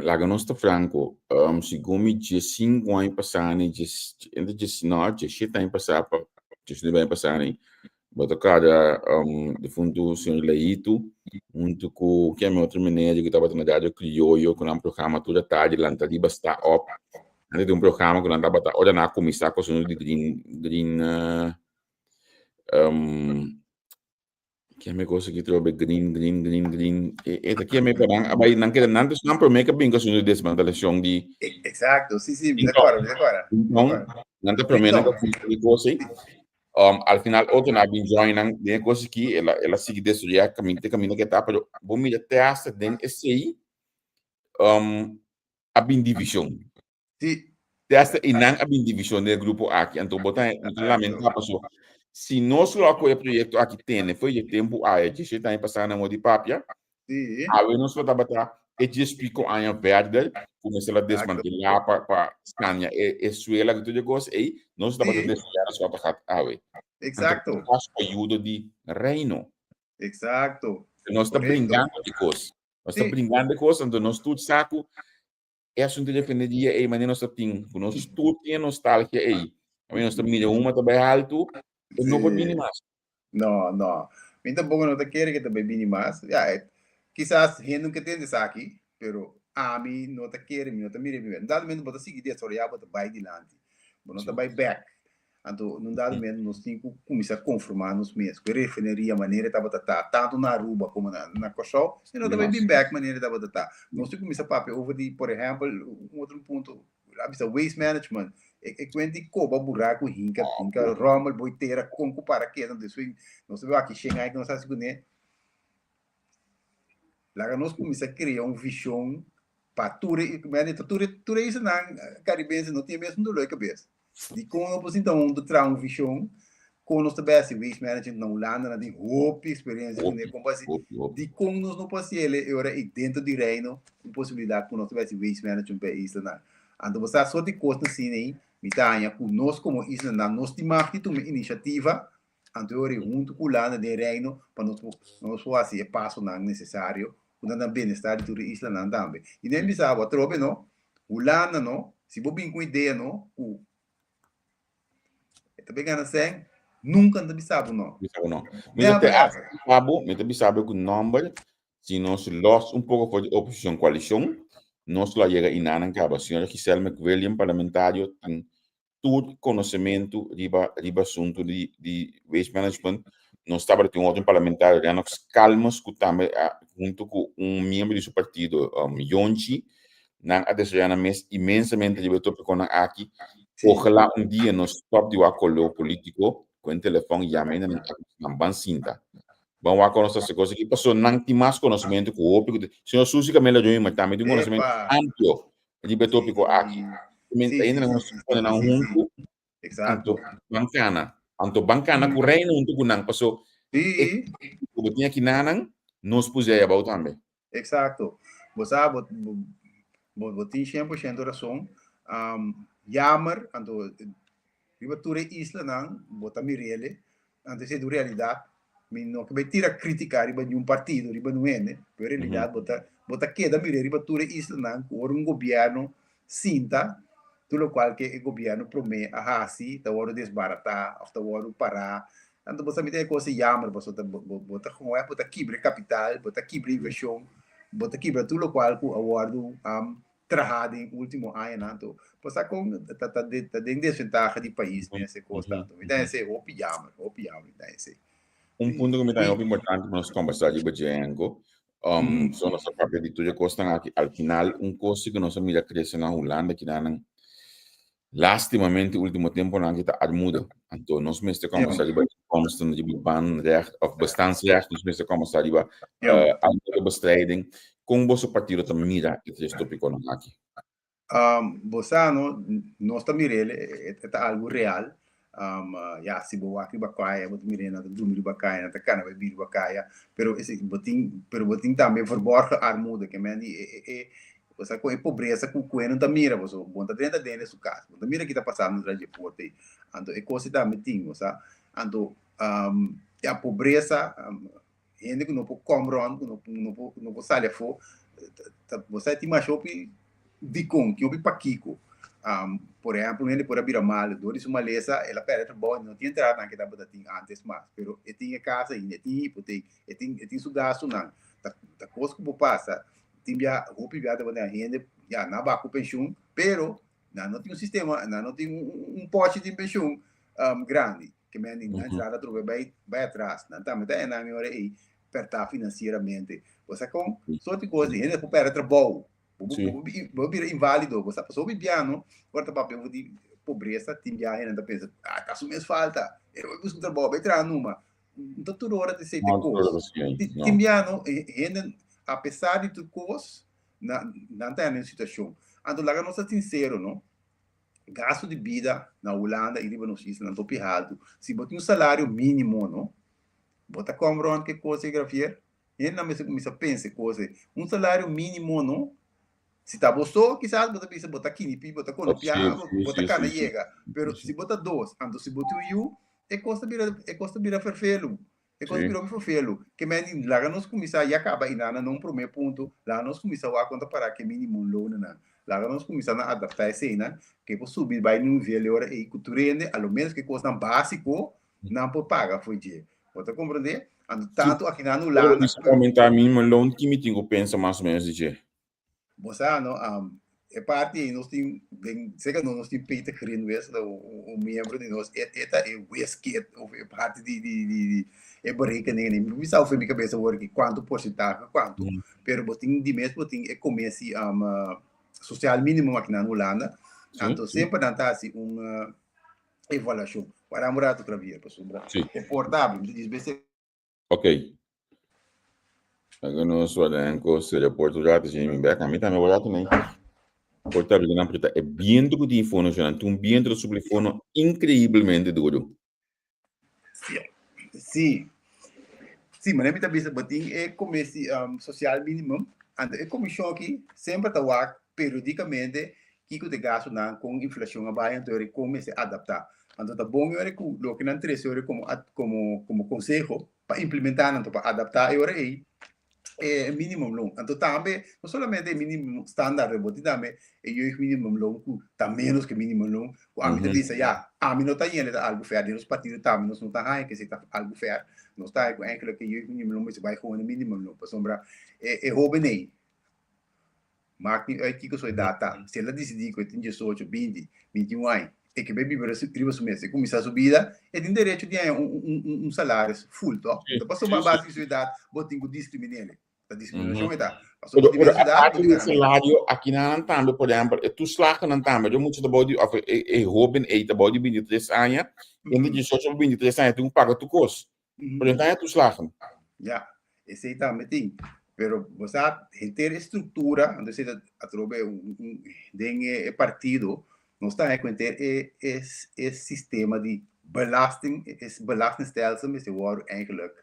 lá que nós está franco, segundo me 5 anos passaram, entre 19, 17 anos passaram, 19 anos passaram, bota cada de fundo o senhor Leito, junto com que é meu outro menino que estava na rádio crioulo com um programa toda tarde lá está de basta up. Nanti de um programa que nanda bata olha na comissão com o de green que é me coisa que trobe green e daqui é me parang abai não quer nada não por me que bem com o desmantelação de exato sim de agora então nada por me não que coisa al final outro na bem join de coisa que ela sigue desse já caminho que tá para bom me até essa den esse aí abin divisão. Sim. Desta inang abin divisão do grupo aqui, então botar lamentar pessoa. Se nós logo o projeto aqui tem, foi de tempo a gente está passando na de papia. Sim. Aí nós vamos botar e te explico a minha verdade, começar a desmantelar para Scania e suela que tudo gosta aí, nós vamos botar desviar só para aí. Exato. Então, faz ajuda de reino. Exato. Nós estamos brincando de coisas. Nós estamos brincando de coisas, então nós tudo saco é assunto de defenderia aí, mas nós estamos nós tudo tem nostalgia aí. A mim nós estamos milhão uma também alto, e não pode vir mais. Não. Então, bom, não te quero que também vini mais. Quizás gente nunca tem isso aqui, pero a mim não te quero, não te mire bem. Dado mesmo, bota seguir a história, bota vai dilante. Não te vai back. Então, num dado momento, nós temos que começar a conformar-nos mesmos. Que refineria a maneira de estar, tanto na Aruba como na Cochó, e não também bem back maneira de estar. Nós temos que começar a papel over de, por exemplo, outro ponto, waste management. Eu quento coba buraco, rinca, rommel, boiteira, conco para que não desce. Nós vemos aqui, chega aí que nós sabemos que lá nós começamos a criar uma visão para turismo na caribense não tinha mesmo dor de cabeça. De como nós então uma visão com nós também assim waste management na Holanda de hope experiência de como nós não passamos agora dentro do reino uma possibilidade com nós também waste management para isso na então você só de costa assim aí mitanha com nós como isso na nós temos que tomar iniciativa anterior junto com o Holanda de reino para nós fazer o passo necessário para o bem-estar de toda a isla também e nem pensava trobe não Holanda não se você vem com ideia não também ganha sem nunca não sabe não. Mas sabe que o número se nós los pouco por oposição coalição nós lá chega em nada acaba senhor Gisele McWilliam parlamentário tem todo conhecimento riba assunto de waste management nós estava tem outro parlamentário já nós calmos que também junto com membro do seu partido Yonchi na adesão mes imensamente libertou para aqui. Ojalá dia nós stop de acordo político com o telefone chamando na bancinta. Vamos a conocer essa coisa que passou não tem mais conhecimento com o porque se nós Suzy Camila Joy mas também tem conhecimento amplo libertou para aqui. Ainda nós estamos junto. Exato. Bancana com reino junto com não passou. O tinha que nanang nós pusemos about também. Exato. Você tem 100% razão. Jammer, então, ribatura isla não, bota mirele, antes de realidade, não que vai tirar criticar riba de partido, riba não é, pero realidade bota queda mirele ribatura isla não, por governo cinta, tudo qual que o governo promete a hasi, tá hora desbaratar, tá hora parar, então você me tem coisa jammer, você bota como é, bota quebra capital, bota quebra inversão, bota quebra tudo qual que o awardo trajado em último ano, então, você com tem desvantagem de país nesse constante. Então, esse opiama, esse. Ponto que me dá importante nós conversar de Bajengo, só nossa própria atitude costa aqui ao final coisa que nossa família cresce na Holanda que dá lastimamente último tempo não que tá armuda. Então, nós mesmo conversar de constante de banrecht of bestandsrecht, nós mesmo conversar de bestrijding. Como você partido também mira esse tópico aqui? Você nós também é algo real. Se boa aqui bacaia, você mira na dormir bacaia, na cana vai vir bacaia, pero esse botin também verborgen armoede que me você com a pobreza com o não tá mira você bom tá dentro dele su casa, você mira que tá passando no transporte, então é coisa também tem, você, então a pobreza gente que não pode comprar, não pode sair fora, você tem mais shopping de com que eu para Kiko, por exemplo, ele pode abrir mal, dores uma lesa, ela perde bom, não tinha entrado naquela bota antes mais, pero ele tinha casa, ele tinha hipoteca, ele tinha seu gasto não, da coisa que passa, tinha roupa viada para a gente, já na baco pensão, pero não tinha um sistema, não tinha pote de pensão grande, que me na entrada trouxe vai atrás, não tá, mas é na minha hora aí apertar financeiramente. Você com só de coisa, ainda por perto trabalho, vou virar inválido, você passou bibiano, corta papel de pobreza, tinha ainda pensa, tá sumindo falta, eu vou buscar trabalho, vai entrar numa, então toda hora de ser de coisa. Tinha ainda apesar de tudo coisa, não está em situação. Então, lá nós somos sinceros, não? Gasto de vida na Holanda e no Suíça não topi alto. Se botar um salário mínimo, não? Bota como que coisa é grafia? E não me começa a pensar coisa. Um salário mínimo, não? Se está gostou, quizás bota pisa, bota quinipi, bota conopia, bota cana chega. Pero se bota dois, então se bota o custa vira ferfelo. É coisa vira ferfelo. Que men lá nós começar e acaba e nada não primeiro ponto, lá nós começar a conta para que mínimo loan na. Lá nós começar a adaptar a cena, que por subir vai no nível hora e culturende, ao menos que custa básico, não por pagar foi dia. Bota compreender? Tanto aqui na Holanda. Se aumentar mínimo loan, que me tenho pensa mais ou menos de Você não, é parte nós temos, sei que nós temos Peter Greenwest, o membro de nós, é o Westgate, é parte de é berekening, nem me sabe minha cabeça agora quanto porcentagem, quanto, pero você tem de mês, você tem é começo social mínimo aqui na Holanda, então sempre não está assim uma avaliação, para morar outra via, pessoal, é portável, diz bem. Ok. Agora nós vamos seria Portugal, de mim back, a mim também vou lá também. Portugal, não preta, é bem do que fono, já um bem do subfono incrivelmente duro. Sim, mas a minha cabeça botin é começo social mínimo, é comissão aqui sempre está periodicamente que o de gasto não com inflação abaixo, então ele começa a adaptar. Então tá bom eu o que não interessa eu como conselho para implementar, então para adaptar eu é minimum long. Então também não somente minimum standard, mas também é minimum long que tá menos que minimum long. A mim diz a mim não tá indo algo fair, nos partidos também não está que se tá algo fair, não está com aquilo que eu minimum long, mas vai com minimum long, para sombra é jovem mas aqui que sou data, se ela decidir que eu tenho 18, 20, 21 anos, e que bebe para o mês, começar a subir, e tem direito de salário full, tá? Então, passou uma base de sua idade, botinho discriminar. A discriminação é da. Passou uma diversidade. O salário aqui na Antamba, por exemplo, tu slaga na Antamba, eu muito da body, é jovem, é da body 23 anos, e de 18 a 23 anos, tu paga tu custo. Por exemplo, tu slaga. Já, esse aí também tem. Pero você ter estrutura, onde você atrobe partido, não está a conter esse sistema de belastingstelsel, mas eu vou eigenlijk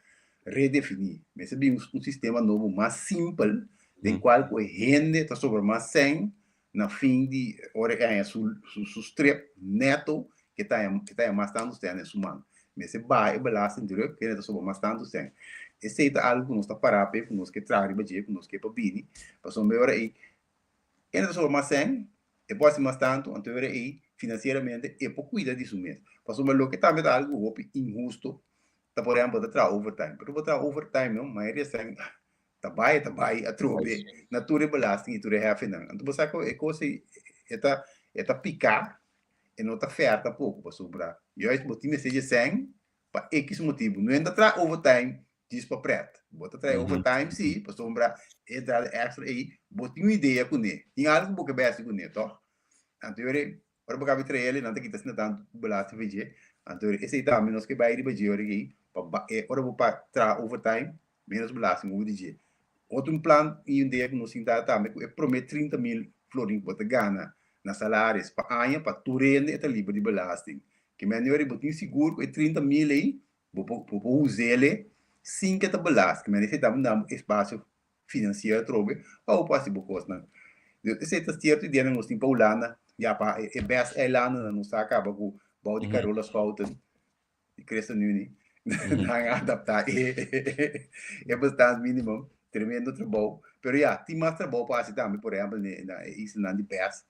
redefinir. Mas é um sistema novo, mais simples, de qual o rende está sobre mais 100 na fim de hora su strip neto que está mais tanto tem nesse mano. Mas é belasting direct que está sobre mais tanto tem. Esse é algo que nós está parado, que nós que traz que nós que para bini, passou meia hora aí. Ainda sobre mais 100, e pode mais tanto, então aí financeiramente é para cuidar disso mesmo. Passou meia que também é algo injusto, tá por exemplo, tá tra overtime, pero botar overtime não, mas é assim, tá vai, a trobe, natura belasting e tudo é final. Então você é coisa é tá picar e não tá fair pouco para sobrar. E aí motivo seja 100 para X motivo, não ainda tra overtime diz para preto, bota tra overtime sim, para sombra é dar extra aí, bota uma ideia com ele, tem algo que basta com ele, tá? Então para botar entre ele, não tem que estar tanto belasting VG. Então esse tá menos que vai de VG aí, para botar tra overtime menos belasting o VG. Outro plano e ideia que nós tentamos também é prometer 30 mil florin para ganhar na salários para ano para tu rende é livre de belasting. Que melhor é botar seguro é 30 mil aí, para usar ele sem que te belaste, que merece dar um espaço financeiro trobe ou possível coisa. Esse é certo dia nós temos Paulana, já para é best Elana não está acaba com o de Carola Schouten, de Crescent Uni, não adaptar é bastante mínimo, tremendo trabalho, pero já tem mais trabalho para também, por exemplo, na Isla de Best,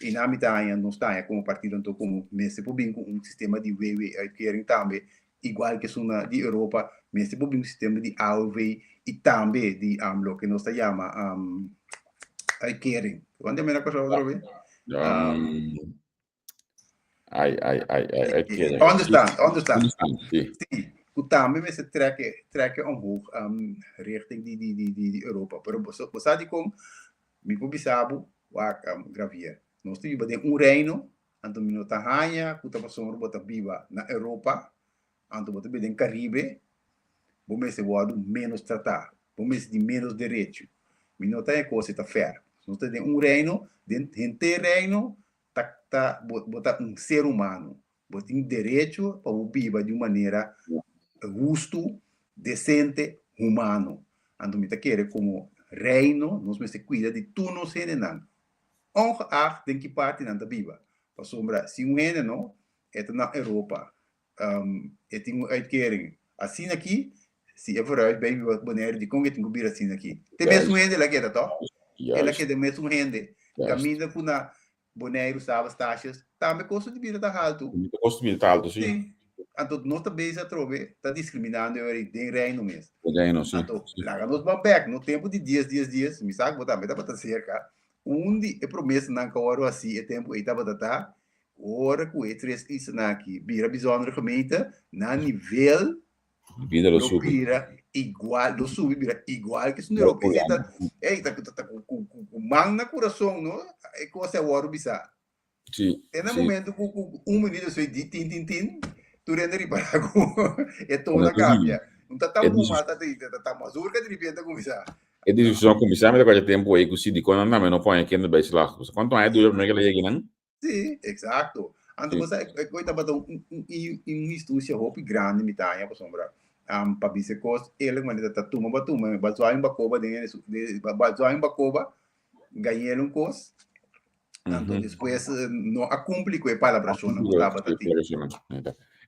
e na metade não está como partido então como mestre por bem com um sistema de uitkering também igual que na de Europa, mas tem um sistema de AOV e também de lo que nós chamamos uitkering. Quando é a coisa outra vez? Uitkering. Understand. Sim. Também mas trekke omhoog richting die Europa. Pero você de com me publicado gravia. Nós temos reino, então nós tá hanha, que tá passando bota viva na Europa. Anto botar bem no Caribe, vamos ser menos tratado, vamos de menos direito. Mas não tem coisa tá fair. Nós temos reino, dentro do reino, bota ser humano. Você tem direito para viver de uma maneira justo, decente, humano. Então, me quer como reino, nós me se cuida de tudo nos reino. Ongeacht de que parte não está viva. Para sombra, se reino não, é na Europa. É tem uma uitkering. Assim aqui, se é vooruit bij wanneer die komt, tem que vir assim aqui. Tem mesmo reino lá que é, tá? Ela que é de mesmo reino. Caminha com na boneiro, sabas, taxas, também custo de vida está alto. Custo de vida alto, sim. Sim. Então, nós também já trove, está discriminando eu de reino mesmo. Reino, sim. Então, lá nós vamos back, no tempo de dias, me sabe, botar, mas dá para cerca. Onde é promessa não que hora assim, é tempo aí tá para hora que o três isso na aqui, vira bizarro gemeente, na nível vida do sul. Vira igual, do sul vira igual que isso na Europa. Tá com mão no coração, não? É coisa hora bizarra. Sim. É no momento com menino foi de tin, tu rende ripago, é toda cambia. Não tá tão bom, tá mais urca de repente começar. É discussão começar, mas agora tempo aí que se de quando não põe aqui no beijo lá. Quanto é duro para ele não? Sim, exato. Então você coita para um estudo roupa grande mitanha para sombra. Para dizer coisas, ele quando tá tuma, bazuar em bacoba bazuar em bacoba, ganhar um coisa. Então depois não acumple com a palavra chona, não dá para ti.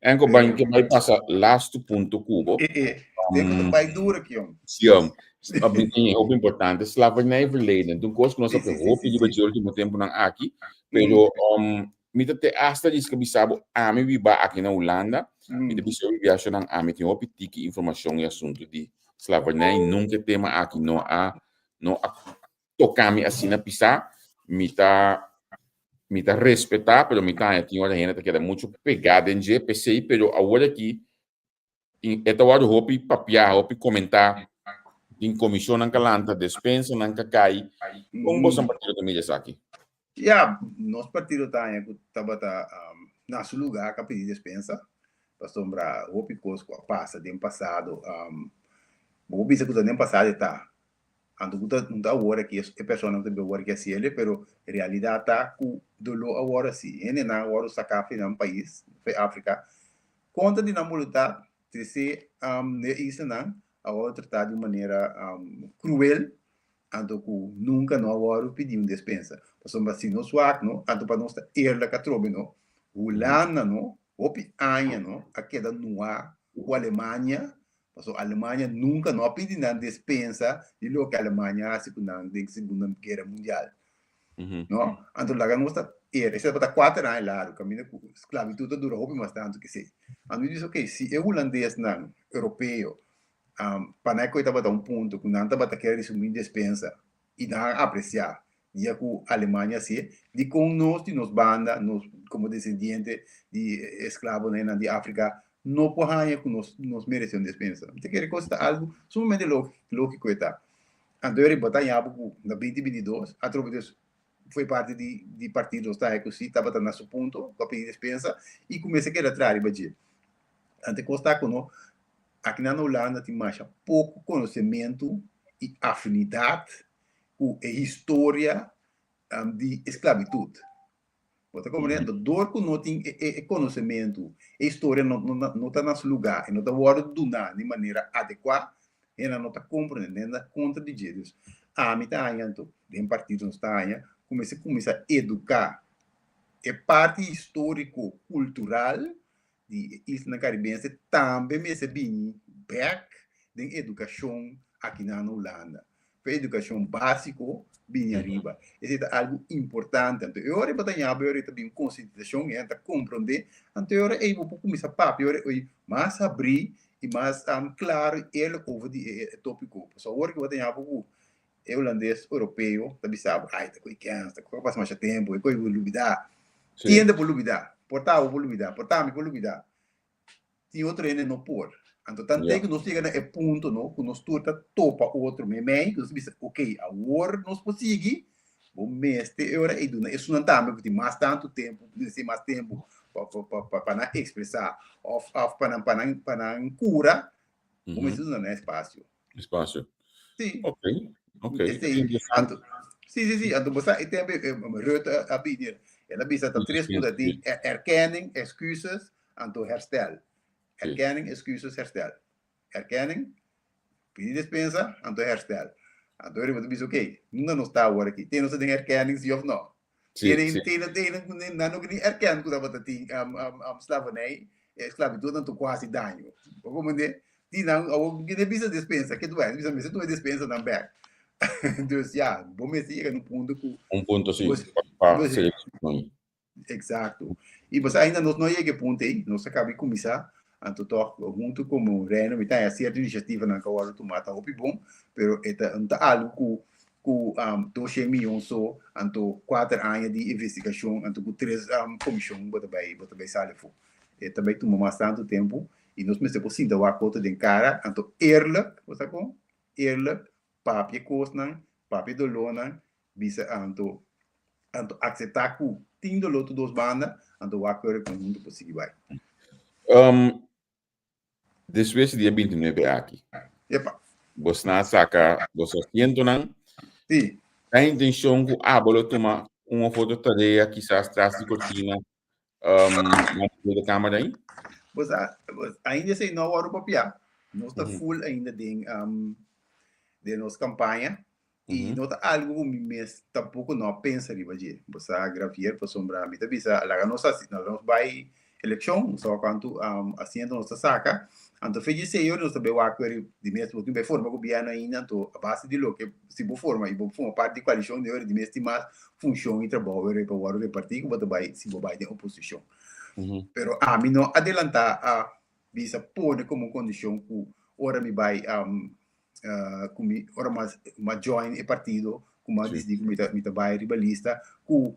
Enco bem que vai passar last ponto cubo. Tem vai dura aqui, ó. Sim. É importante, slavernij verleden. Então, coisa que nós sabemos, roupa de baixo último tempo não aqui, pero mita te hasta diz que bisabo ami viva aqui na Holanda, mita bisabo viaja nang ami tem roupa tiki informação e assunto de slavernij nunca tema aqui não há tocami assim na pisar, mita respeitar, pero mita tem hora gente que era muito pegada em GPC, pero agora aqui esta hora roupa papiar, roupa comentar em comissão não calanta, despensa não cai, como você partido também já aqui? Nós partido estava na seu lugar que pedir despensa, para sombrar roupa coisa que passa do passado, vou dizer que do passado está, ando não está agora que a pessoa não tem agora que assim ele, pero realidade está com dolo agora sim, ele não agora sacar no país, África, conta de namorar, de ser isso não agora tratar de maneira cruel, então nunca não agora pedir despensa. Passamos assim no suaco, não, então para nós erla catrobe, não, Holanda, não, opi Anya, não, aqui da Noa, o Alemanha, passou a Alemanha nunca não pediu nada despensa de lo que a Alemanha hace com a Segunda Guerra Mundial, não, então lá nós esse é para 4 anos lá, o caminho com esclavitud dura bastante que sei. Então diz ok, se é holandês não, europeu para não coitar para ponto que não está para querer assumir despensa e não apreciar e a Alemanha se de com nós de nos banda nos como descendente de escravos de África não podem que nos merecem despensa te quer costa algo sumamente lógico está então ele botar em algo na 2022 através foi parte de partidos tá que se estava na seu ponto para pedir despensa e comecei a querer atrás de ante costa com aqui na Holanda tem mais pouco conhecimento e afinidade com a história de esclavitud. Você compreende? Dor que não tem conhecimento, a história não está no seu lugar, não está ordenada de maneira adequada, ela não está compreendendo contra de Jesus. A mitad, então, de partido não está aí, começa a educar. É parte histórico-cultural de Isla Caribense também me bem back de educação aqui na Holanda. Para educação básica, bem arriba. Isso é algo importante. Então, eu acho que eu também consideração e compreender. Então, eu vou começar a papo, eu mais abrir e mais claro ele over de tópico. Só agora que eu tenho holandês europeu, também sabe, tá com criança, tá passa mais tempo, eu vou duvidar. Tiende por duvidar. Portava por duvidar, portava por duvidar. Tinha outro ainda não por. Então, tanto que nós chegamos a ponto, não, que nós topa outro meio, que nós dizemos, ok, agora nós conseguimos, o mestre, isso não está, porque tem mais tanto tempo, precisa mais tempo para expressar, para cura, como isso não é espaço. Espaço. Sim. Ok. Então, sim. Então, você tem Rutte a pedir. Ela bisa tá três pontos de erkenning, excuses, então herstel. Erkenning, excuses, herstel. Erkenning, pedir dispensa, então herstel. Então, eu vou dizer, ok, não está agora aqui. Tem nossa erkenning, sim ou não? Tem não que erkennen que estava tem slavernij, esclavitud, então quase dano. Como dizer, tem não, que bisa dispensa, que tu é, bisa mesmo, tu é dispensa também. Então, já, vamos chegar no ponto que ponto sim, você, para você, seleção. exato. E você ainda não chega a ponto aí, nós acabamos de começar, então, junto com o Reino, me tem a certa iniciativa na qual eu tomar tá bom, pero é algo que tô cheio só, então 4 anos de investigação, então com 3 comissões, bota sair fora. Também tomou bastante tempo e nós me sempre sinto a conta de cara, então eerlijk, você com eerlijk, papi costa, papi dolona, bisa então aceitar que tem do outro dos bandas, então vai correr conjunto possível vai. Después dia 29 aqui. Epa. Você não saca, você siente não? Sim. A intenção que vou tomar uma foto tarefa, quizás atrás de cortina, na câmera aí? Você ainda sei não hora para piar. Nós está full ainda de nossa campanha. E não está algo que me tampouco não pensa de fazer. Você gravar para sombrar, me avisa, lá nós vai eleição, só quando assim nós saca. Então fez isso nós também vai de mesmo que forma governo ainda, então a base de lo que se boa forma e boa forma parte de coalição de hora de mesmo mais função e trabalho para o hora de partido, mas vai se boa vai de oposição. Pero a mim não adelantar a visa pôr como condição que ora me vai ora mais join e partido como diz digo me vai ribalista que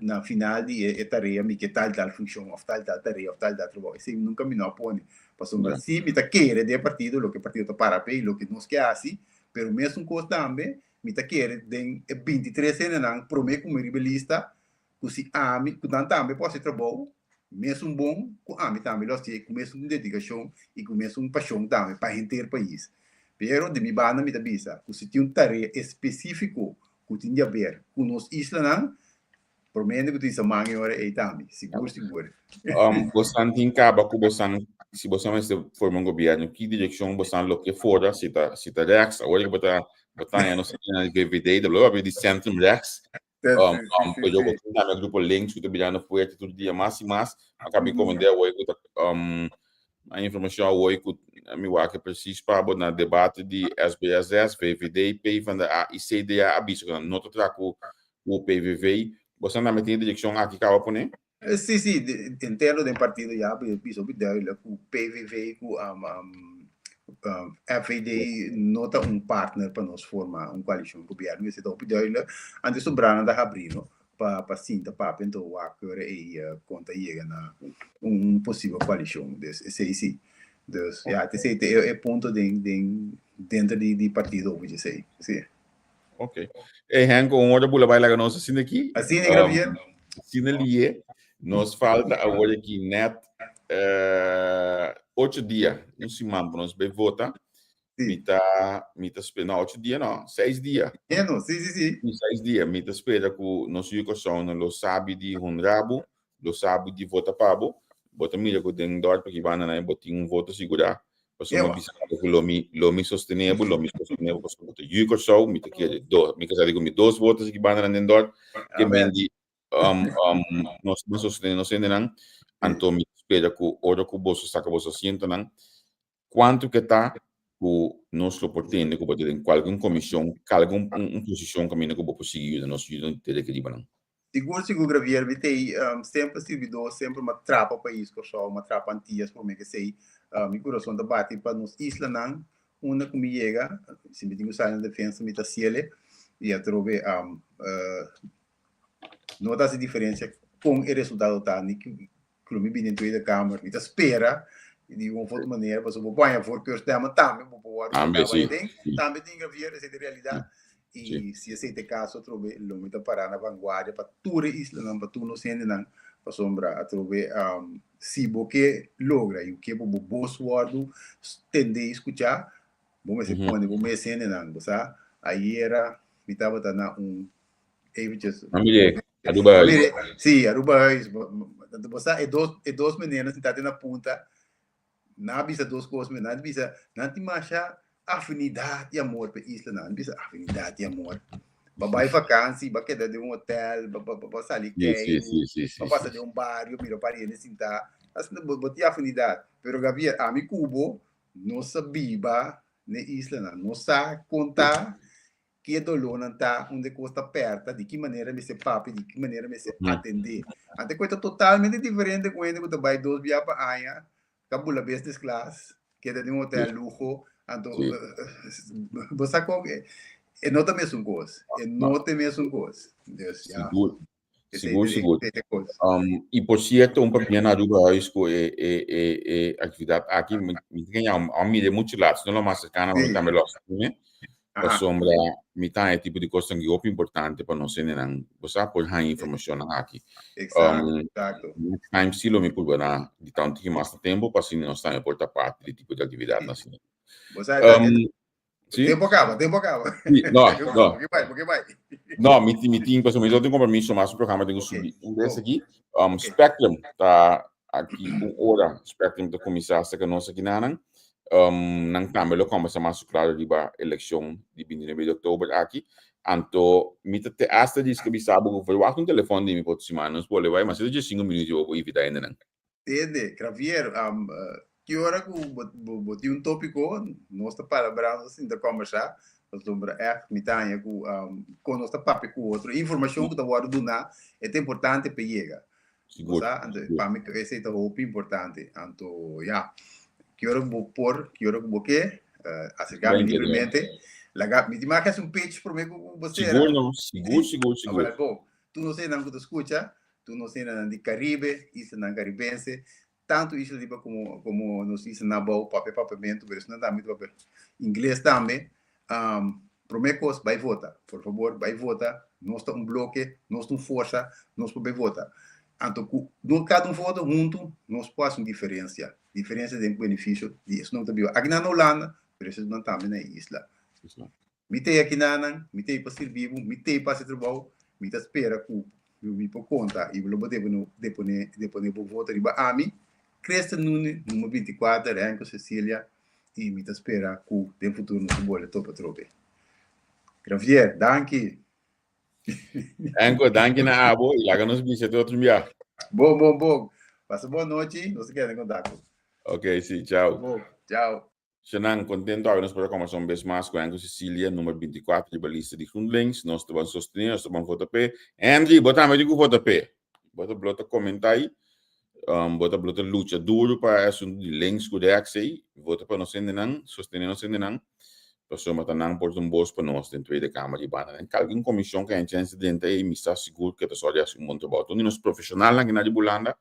na final de tarefa me que tal função ou tal tarefa ou tal trabalho assim nunca me não põe passou se me tá querer de partido lo que partido tá para pei lo que nós quer assim pero mesmo coisa também me tá querer de 23 anos promete como ribalista que se a mim que também pode trabalho mesmo bom com a mim também nós temos mesmo dedicação e com mesmo paixão também para o país. Pero de mi banda me avisa que se tem tarefa específico que tem a ver com nos islas, por menos que tem essa manhã hora aí também, seguro. Você tem que acabar com você, se você não se forma um governo, que direção você não quer fora, se tá rechts, agora que botar não sei na VVD, da logo de centro rechts, eu vou tentar meu grupo links que tô virando forte todo dia mais e mais, acabei comandando hoje a informação hoje que me que preciso para na debate de SBSS, VVD e PV van de ICDA abiso que não trago o PVV, você não me tem direção aqui que eu pone? Sim, interno do partido já piso bidel com PVV com FVD nota partner para nós formar coalição governo, esse do bidel antes sobrando da abril para sinta para então o acordo e conta chega na possível coalição desse sim. Dus ja, het is ponto dentro de partido, vou dizer. Sim. Ok. Henko, hora bula vai lá nós assim aqui. Assim é gravier. Assim ali, nos falta agora aqui net 8 dias, não se manda nós bem votar. Mita espera 8 dias não, 6 dias. Não, sim. 6 dias, mita espera que nós educação não sabe de honrabo, lo sabe de votar pabo. Bota mira que tem dor porque vai na botar voto segurar. Passou uma visão que lomi sustentável, passou botar educação, mita que do, me casar com 2 votos que vai na dor, que mendi nós não não, então me espera que hora que você saca você sienta não, quanto que tá que nós lo pretende que botar em qualquer comissão, qualquer posição que me que vou conseguir, nós não ter que não. Seguro gravier, vitei sempre servidor, sempre uma trapa país que só uma trapa antigas por mim que sei, mi coração da bate para nos isla não, uma que me chega, se me tenho sair na defesa me tá ciele e a trove nota essa diferença com o resultado tá ni que me vem dentro da câmara, me tá espera de uma outra maneira, mas eu vou pôr for que eu tema também vou pôr também tem gravier essa realidade. E se esse caso trove lo mita para na vanguardia para toda isla não para tu não sendo não para sombra a trove se boque logra e o que bo boss word tende a escutar vamos se põe vamos sendo não sabe aí era me tava na eventjes. Mire, Aruba. Mire, sim, Aruba você é dois meninas que estão na ponta, na bisa duas coisas, na bisa, não tem mais afinidade e amor para isla, não bisa afinidade e amor. Vai vacância, vai quedar de hotel, vai sair vai passar de bairro, mira para ele sentar, assim não tem afinidade. Pero Gabriel, a mim Cubo, não sabia na isla, não sabe contar que dolor não está onde custa perto, de que maneira me se papi, de que maneira me se atender. Ante coisa totalmente diferente quando você vai dois dias para Anha, cabula business class, que é de hotel luxo, então você come é não a mesma coisa, é não a mesma coisa. Seguro. E por certo, para na Aruba isso é atividade aqui me ganha a mim de muitos lados, não é mais cercana, mas também lá, né? A sombra, mitad é tipo de coisa que é importante para nós, né? Você pode dar informação aqui. Exato. Time silo me por dar de tanto que mais tempo para se nós também porta parte de tipo de atividade assim. Você sim? Tempo acaba. Não. Porque vai. Não, me tem pessoalmente eu tenho compromisso mais um programa de subir. Desse aqui, Spectrum tá aqui hora Spectrum da começar que nós aqui não também lo começa mais claro de a eleição de 29 de outubro aqui. Anto, me te hasta diz que me sabe que foi um telefone de me pode se manos pode vai, mas eu já 5 minutos eu vou evitar ainda não. Entende, Javier, que hora que botei tópico, nós está palabrando assim da conversar, sobre mitad com nossa papo com outro, informação que está agora do na é importante para chegar. Seguro. Para mim esse é o importante. Anto, que hora que vou acercar-me livremente. Me marcas page para mim com você. Seguro. Bom, tu não sei nada que tu escuta, tu não sei nada de Caribe, isso não caribense, tanto isso como nos isso na boa papamento, mas não dá muito papel. Inglês também. Promecos, vai votar. Por favor, vai votar. Nós estamos bloque, nós estamos força, nós podemos votar. Então, cada vota junto, nós podemos diferença. Diferença de benefício disso não está bem. Aqui na Holanda, por isso não está na isla. Mitei aqui na mitei para ser vivo, mitei para ser trabalho, mitei espera que eu me por conta e vou depois por votar riba a mim. Cresta número 24, Renko Cecília e mitei espera que tem futuro no futebol topa trope. Javier, danke. Renko, danke na abo e lá nos bicha de outro dia. Bom. Passa boa noite, não se queda em contato. Ok, sim, tchau. Bom, tchau. Xanan, contento agora nós para começar um vez mais com a Cecília, número 24 de lista de GroenLinks. Nós estamos sustentando, nós estamos votar P. André, bota mais de que vota P. Bota comentar aí. Bota luta duro para assunto de links que é aí. Vota para nós ainda sustentar nós ainda não. Pessoa mata não por bons para nós dentro da Câmara de Bana. Alguma comissão que a gente dentro aí me está seguro que a pessoa já se monta bom. Nós profissionais lá que na de Bulanda,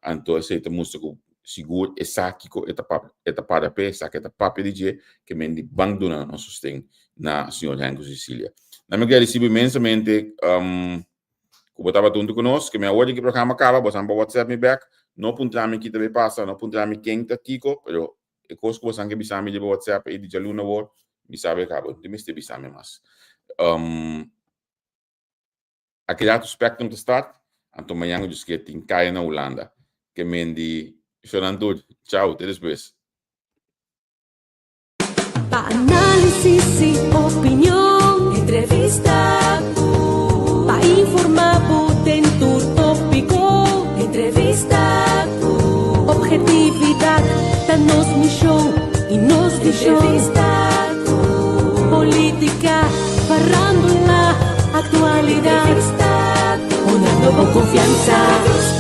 então aceita muito seguro e saquico eta para pé saque eta papo de dia que mendi banco na nosso sustento na senhor Renko Cecília. Na minha recebi imensamente que botava tudo conosco que me hoje que programa acaba você amba WhatsApp me back não puntrami que também passa não puntrami quem tá Kiko pero e coisa que você anga bisame de WhatsApp e de jaluna word me sabe acaba de me bisame mais aquele ato Spectrum de start então amanhã eu disse que tem caia na Holanda que mendi Fernando, tchau, até depois. Pa análisis y opinión, entrevista, pa informar potente tópico, entrevista, objetividad, danos mi show y nos di show, política, farándula, actualidad, una nueva confianza.